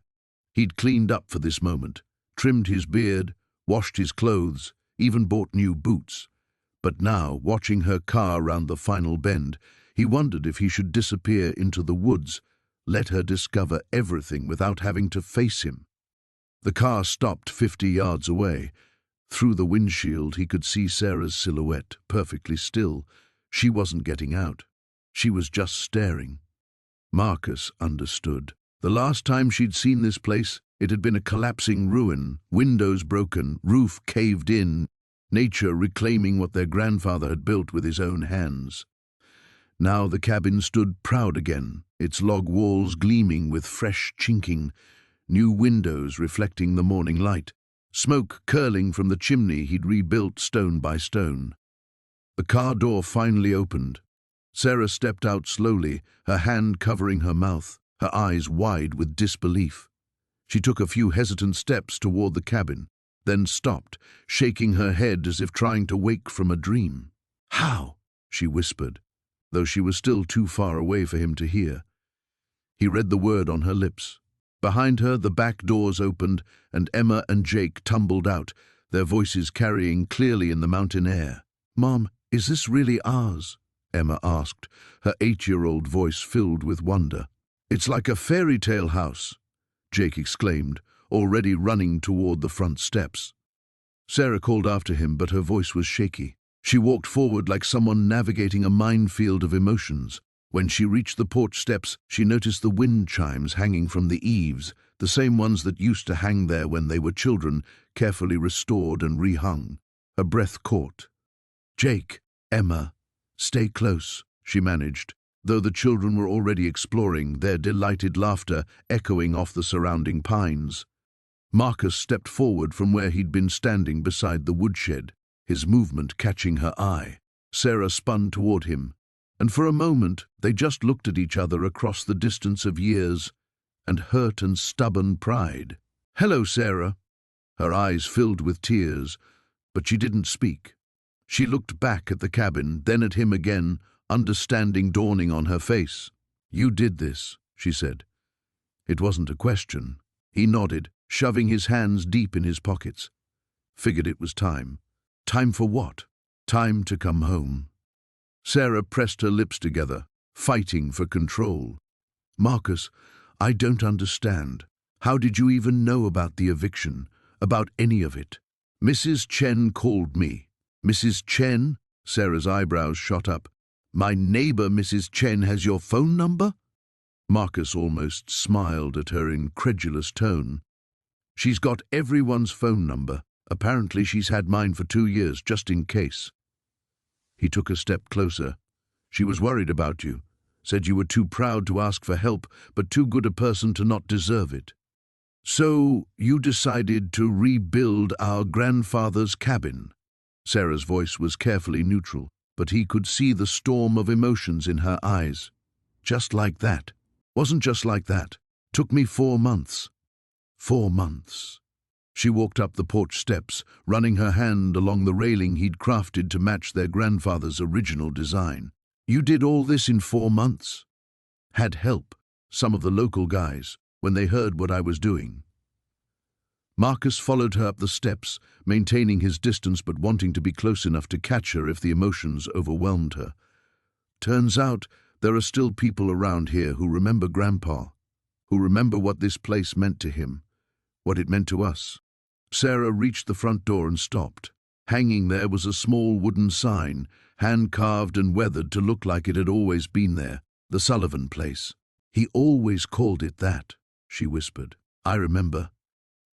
He'd cleaned up for this moment, trimmed his beard, washed his clothes, even bought new boots. But now, watching her car round the final bend, he wondered if he should disappear into the woods, let her discover everything without having to face him. The car stopped 50 yards away. Through the windshield, he could see Sarah's silhouette, perfectly still. She wasn't getting out. She was just staring. Marcus understood. The last time she'd seen this place, it had been a collapsing ruin, windows broken, roof caved in, nature reclaiming what their grandfather had built with his own hands. Now the cabin stood proud again, its log walls gleaming with fresh chinking, new windows reflecting the morning light, smoke curling from the chimney he'd rebuilt stone by stone. The car door finally opened. Sarah stepped out slowly, her hand covering her mouth, her eyes wide with disbelief. She took a few hesitant steps toward the cabin, then stopped, shaking her head as if trying to wake from a dream. "How?" she whispered, though she was still too far away for him to hear. He read the word on her lips. Behind her, the back doors opened, and Emma and Jake tumbled out, their voices carrying clearly in the mountain air. "Mom, is this really ours?" Emma asked, her 8-year-old voice filled with wonder. "It's like a fairy tale house," Jake exclaimed, already running toward the front steps. Sarah called after him, but her voice was shaky. She walked forward like someone navigating a minefield of emotions. When she reached the porch steps, she noticed the wind chimes hanging from the eaves, the same ones that used to hang there when they were children, carefully restored and rehung. Her breath caught. "Jake, Emma, stay close," she managed, though the children were already exploring, their delighted laughter echoing off the surrounding pines. Marcus stepped forward from where he'd been standing beside the woodshed, his movement catching her eye. Sarah spun toward him, and for a moment they just looked at each other across the distance of years and hurt and stubborn pride. "Hello, Sarah." Her eyes filled with tears, but she didn't speak. She looked back at the cabin, then at him again, understanding dawning on her face. "You did this," she said. It wasn't a question. He nodded, shoving his hands deep in his pockets. Figured it was time. Time for what? Time to come home. Sarah pressed her lips together, fighting for control. "Marcus, I don't understand. How did you even know about the eviction, about any of it?" "Mrs. Chen called me." "Mrs. Chen?" Sarah's eyebrows shot up. My neighbor, Mrs. Chen, has your phone number? Marcus almost smiled at her incredulous tone. She's got everyone's phone number. Apparently she's had mine for 2 years, just in case. He took a step closer. She was worried about you. Said you were too proud to ask for help, but too good a person to not deserve it. So you decided to rebuild our grandfather's cabin. Sarah's voice was carefully neutral, but he could see the storm of emotions in her eyes. Just like that. Wasn't just like that. Took me 4 months. 4 months. She walked up the porch steps, running her hand along the railing he'd crafted to match their grandfather's original design. You did all this in 4 months? Had help, some of the local guys, when they heard what I was doing. Marcus followed her up the steps, maintaining his distance but wanting to be close enough to catch her if the emotions overwhelmed her. Turns out there are still people around here who remember Grandpa, who remember what this place meant to him, what it meant to us. Sarah reached the front door and stopped. Hanging there was a small wooden sign, hand-carved and weathered to look like it had always been there, the Sullivan place. He always called it that, she whispered. I remember.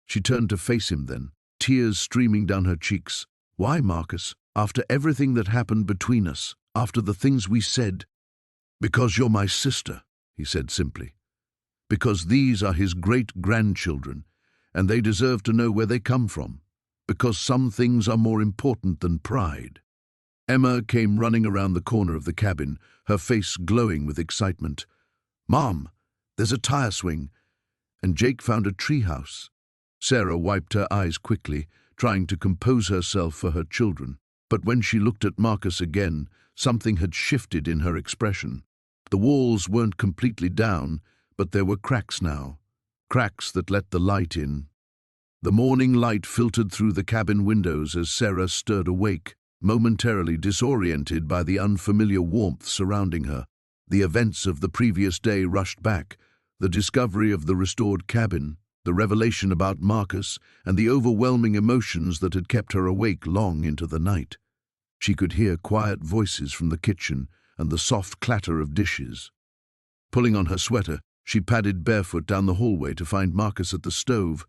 She turned to face him then, tears streaming down her cheeks. Why, Marcus? After everything that happened between us, after the things we said? Because you're my sister, he said simply. Because these are his great-grandchildren, and they deserve to know where they come from, because some things are more important than pride. Emma came running around the corner of the cabin, her face glowing with excitement. Mom, there's a tire swing, and Jake found a treehouse. Sarah wiped her eyes quickly, trying to compose herself for her children, but when she looked at Marcus again, something had shifted in her expression. The walls weren't completely down, but there were cracks now. Cracks that let the light in. The morning light filtered through the cabin windows as Sarah stirred awake, momentarily disoriented by the unfamiliar warmth surrounding her. The events of the previous day rushed back, the discovery of the restored cabin, the revelation about Marcus, and the overwhelming emotions that had kept her awake long into the night. She could hear quiet voices from the kitchen and the soft clatter of dishes. Pulling on her sweater, she padded barefoot down the hallway to find Marcus at the stove,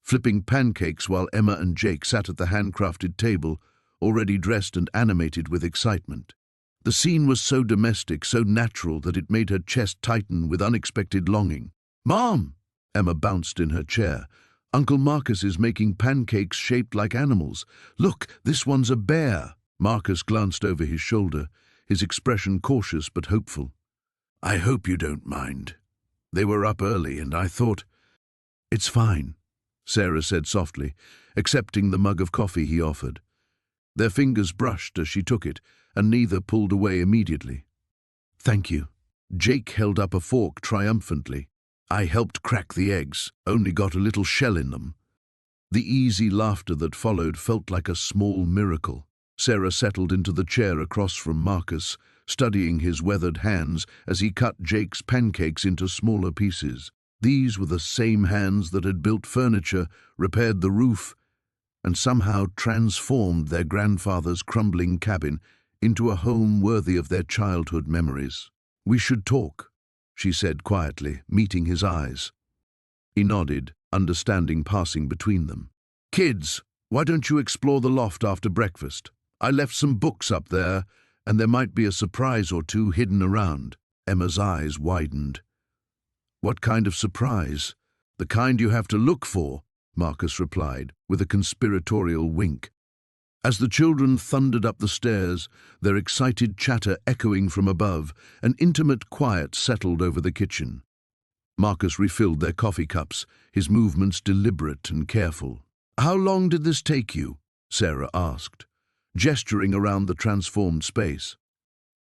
flipping pancakes while Emma and Jake sat at the handcrafted table, already dressed and animated with excitement. The scene was so domestic, so natural, that it made her chest tighten with unexpected longing. Mom! Emma bounced in her chair. Uncle Marcus is making pancakes shaped like animals. Look, this one's a bear. Marcus glanced over his shoulder, his expression cautious but hopeful. I hope you don't mind. They were up early, and I thought... It's fine, Sarah said softly, accepting the mug of coffee he offered. Their fingers brushed as she took it, and neither pulled away immediately. Thank you. Jake held up a fork triumphantly. I helped crack the eggs, only got a little shell in them. The easy laughter that followed felt like a small miracle. Sarah settled into the chair across from Marcus, studying his weathered hands as he cut Jake's pancakes into smaller pieces. These were the same hands that had built furniture, repaired the roof, and somehow transformed their grandfather's crumbling cabin into a home worthy of their childhood memories. We should talk, she said quietly, meeting his eyes. He nodded, understanding passing between them. Kids, why don't you explore the loft after breakfast? I left some books up there, and there might be a surprise or two hidden around. Emma's eyes widened. What kind of surprise? The kind you have to look for, Marcus replied, with a conspiratorial wink. As the children thundered up the stairs, their excited chatter echoing from above, an intimate quiet settled over the kitchen. Marcus refilled their coffee cups, his movements deliberate and careful. How long did this take you? Sarah asked, gesturing around the transformed space.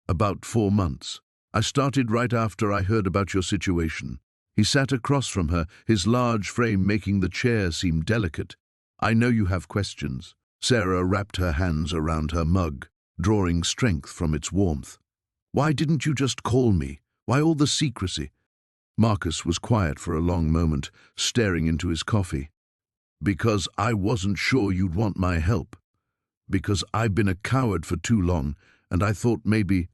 About 4 months. I started right after I heard about your situation. He sat across from her, his large frame making the chair seem delicate. I know you have questions. Sarah wrapped her hands around her mug, drawing strength from its warmth. Why didn't you just call me? Why all the secrecy? Marcus was quiet for a long moment, staring into his coffee. Because I wasn't sure you'd want my help. Because I've been a coward for too long, and I thought maybe...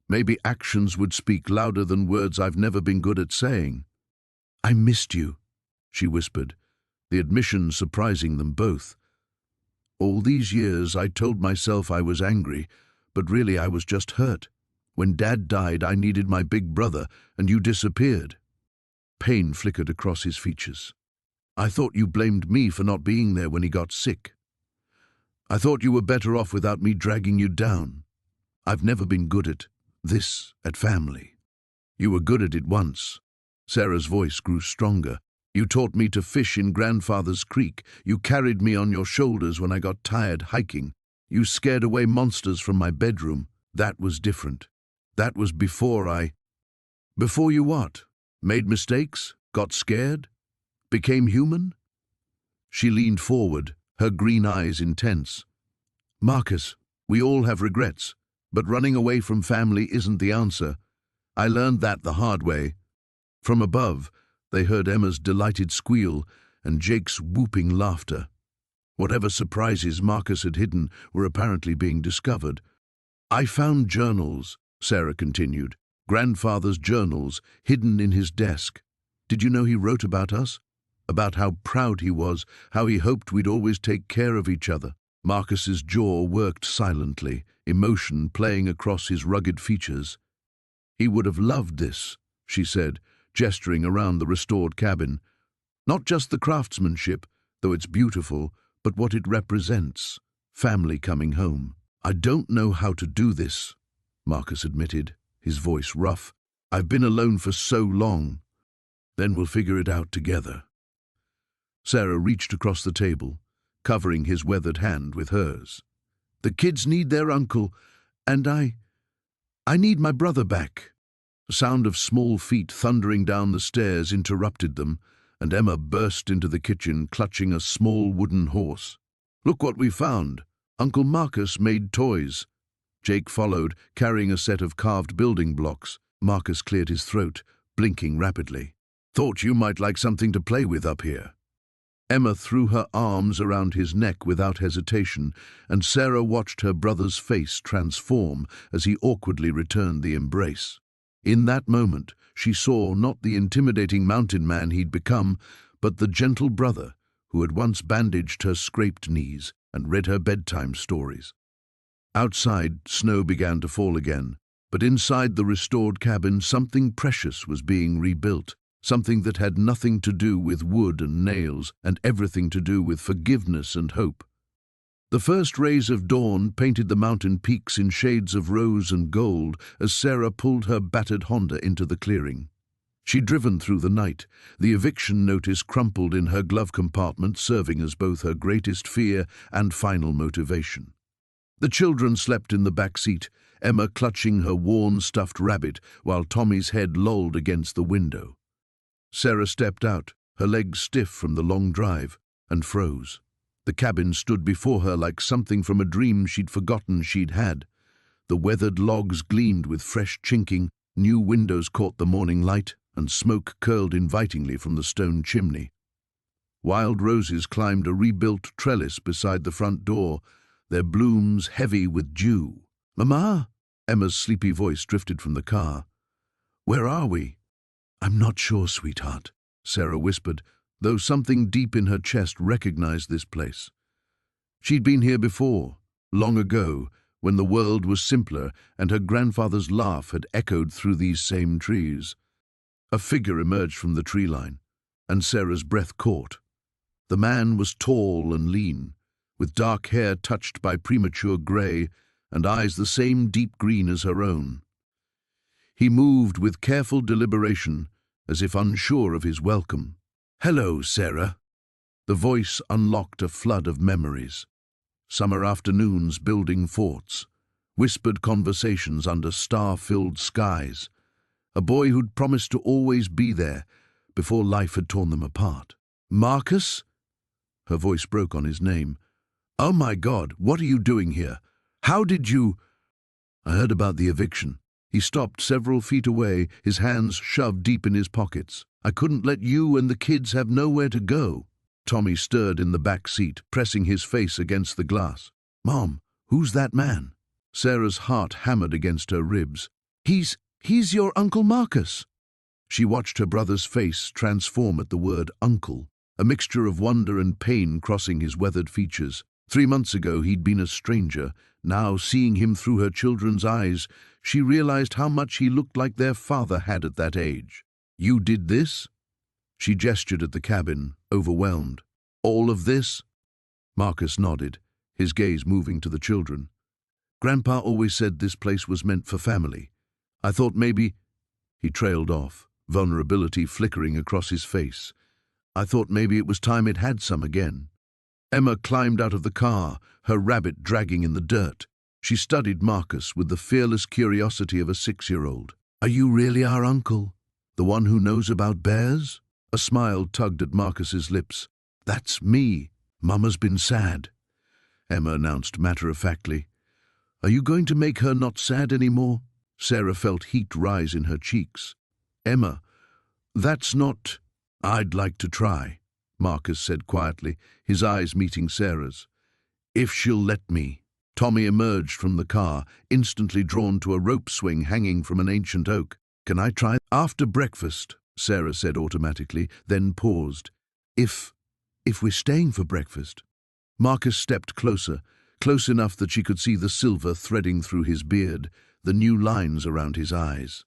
Maybe actions would speak louder than words I've never been good at saying. "I missed you," she whispered, the admission surprising them both. "All these years I told myself I was angry, but really I was just hurt. When Dad died, I needed my big brother, and you disappeared." Pain flickered across his features. "I thought you blamed me for not being there when he got sick. I thought you were better off without me dragging you down. I've never been good at this, at family." "You were good at it once." Sarah's voice grew stronger. "You taught me to fish in Grandfather's Creek. You carried me on your shoulders when I got tired hiking. You scared away monsters from my bedroom. That was different. That was before I—" "Before you what? Made mistakes? Got scared? Became human?" She leaned forward, her green eyes intense. "Marcus, we all have regrets, but running away from family isn't the answer. I learned that the hard way." From above, they heard Emma's delighted squeal and Jake's whooping laughter. Whatever surprises Marcus had hidden were apparently being discovered. "I found journals," Sarah continued, "grandfather's journals, hidden in his desk. Did you know he wrote about us? About how proud he was, how he hoped we'd always take care of each other." Marcus's jaw worked silently, emotion playing across his rugged features. "He would have loved this," she said, gesturing around the restored cabin. "Not just the craftsmanship, though it's beautiful, but what it represents. Family coming home." "I don't know how to do this," Marcus admitted, his voice rough. "I've been alone for so long." "Then we'll figure it out together." Sarah reached across the table, covering his weathered hand with hers. "The kids need their uncle, and I need my brother back." The sound of small feet thundering down the stairs interrupted them, and Emma burst into the kitchen, clutching a small wooden horse. "Look what we found! Uncle Marcus made toys." Jake followed, carrying a set of carved building blocks. Marcus cleared his throat, blinking rapidly. "Thought you might like something to play with up here." Emma threw her arms around his neck without hesitation, and Sarah watched her brother's face transform as he awkwardly returned the embrace. In that moment, she saw not the intimidating mountain man he'd become, but the gentle brother who had once bandaged her scraped knees and read her bedtime stories. Outside, snow began to fall again, but inside the restored cabin, something precious was being rebuilt. Something that had nothing to do with wood and nails, and everything to do with forgiveness and hope. The first rays of dawn painted the mountain peaks in shades of rose and gold as Sarah pulled her battered Honda into the clearing. She'd driven through the night, the eviction notice crumpled in her glove compartment, serving as both her greatest fear and final motivation. The children slept in the back seat, Emma clutching her worn stuffed rabbit while Tommy's head lolled against the window. Sarah stepped out, her legs stiff from the long drive, and froze. The cabin stood before her like something from a dream she'd forgotten she'd had. The weathered logs gleamed with fresh chinking, new windows caught the morning light, and smoke curled invitingly from the stone chimney. Wild roses climbed a rebuilt trellis beside the front door, their blooms heavy with dew. "Mama?" Emma's sleepy voice drifted from the car. "Where are we?" "I'm not sure, sweetheart," Sarah whispered, though something deep in her chest recognized this place. She'd been here before, long ago, when the world was simpler and her grandfather's laugh had echoed through these same trees. A figure emerged from the tree line, and Sarah's breath caught. The man was tall and lean, with dark hair touched by premature gray and eyes the same deep green as her own. He moved with careful deliberation, as if unsure of his welcome. "Hello, Sarah." The voice unlocked a flood of memories. Summer afternoons building forts, whispered conversations under star-filled skies, a boy who'd promised to always be there before life had torn them apart. "Marcus?" Her voice broke on his name. "Oh my God, what are you doing here? How did you—" "I heard about the eviction." He stopped several feet away, his hands shoved deep in his pockets. "I couldn't let you and the kids have nowhere to go." Tommy stirred in the back seat, pressing his face against the glass. "Mom, who's that man?" Sarah's heart hammered against her ribs. He's your Uncle Marcus." She watched her brother's face transform at the word uncle, a mixture of wonder and pain crossing his weathered features. 3 months ago he'd been a stranger. Now, seeing him through her children's eyes, she realized how much he looked like their father had at that age. "You did this?" She gestured at the cabin, overwhelmed. "All of this?" Marcus nodded, his gaze moving to the children. "Grandpa always said this place was meant for family. I thought maybe—" He trailed off, vulnerability flickering across his face. "I thought maybe it was time it had some again." Emma climbed out of the car, her rabbit dragging in the dirt. She studied Marcus with the fearless curiosity of a 6-year-old. "Are you really our uncle? The one who knows about bears?" A smile tugged at Marcus's lips. "That's me. Mama's been sad," Emma announced matter-of-factly. "Are you going to make her not sad anymore?" Sarah felt heat rise in her cheeks. "Emma, that's not—" "I'd like to try," Marcus said quietly, his eyes meeting Sarah's. "If she'll let me." Tommy emerged from the car, instantly drawn to a rope swing hanging from an ancient oak. "Can I try?" "After breakfast," Sarah said automatically, then paused. If we're staying for breakfast." Marcus stepped closer, close enough that she could see the silver threading through his beard, the new lines around his eyes.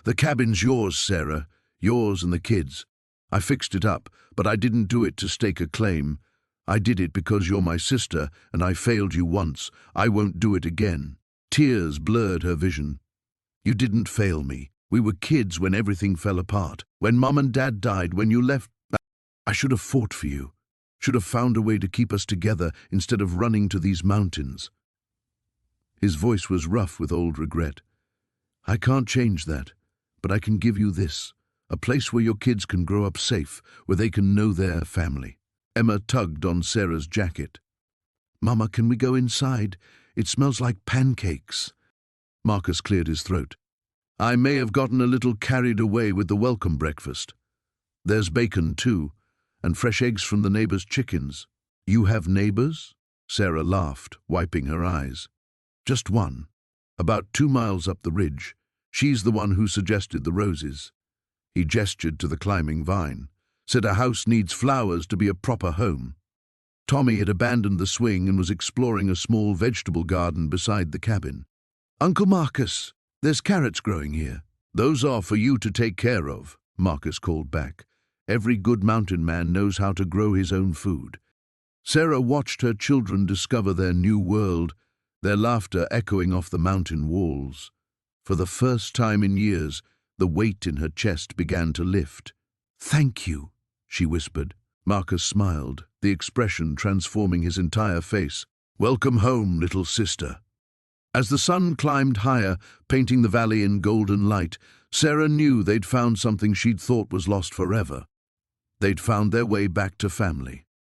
"The cabin's yours, Sarah, yours and the kids. I fixed it up, but I didn't do it to stake a claim. I did it because you're my sister, and I failed you once. I won't do it again." Tears blurred her vision. "You didn't fail me. We were kids when everything fell apart. When Mom and Dad died, when you left, I should have fought for you. Should have found a way to keep us together instead of running to these mountains." His voice was rough with old regret. "I can't change that, but I can give you this. A place where your kids can grow up safe, where they can know their family." Emma tugged on Sarah's jacket. "Mama, can we go inside? It smells like pancakes." Marcus cleared his throat. "I may have gotten a little carried away with the welcome breakfast. There's bacon, too, and fresh eggs from the neighbors' chickens." "You have neighbors?" Sarah laughed, wiping her eyes. "Just one. About 2 miles up the ridge. She's the one who suggested the roses." He gestured to the climbing vine. "Said a house needs flowers to be a proper home." Tommy had abandoned the swing and was exploring a small vegetable garden beside the cabin. "Uncle Marcus, there's carrots growing here." "Those are for you to take care of," Marcus called back. "Every good mountain man knows how to grow his own food." Sarah watched her children discover their new world, their laughter echoing off the mountain walls. For the first time in years, the weight in her chest began to lift. "Thank you," she whispered. Marcus smiled, the expression transforming his entire face. "Welcome home, little sister." As the sun climbed higher, painting the valley in golden light, Sarah knew they'd found something she'd thought was lost forever. They'd found their way back to family.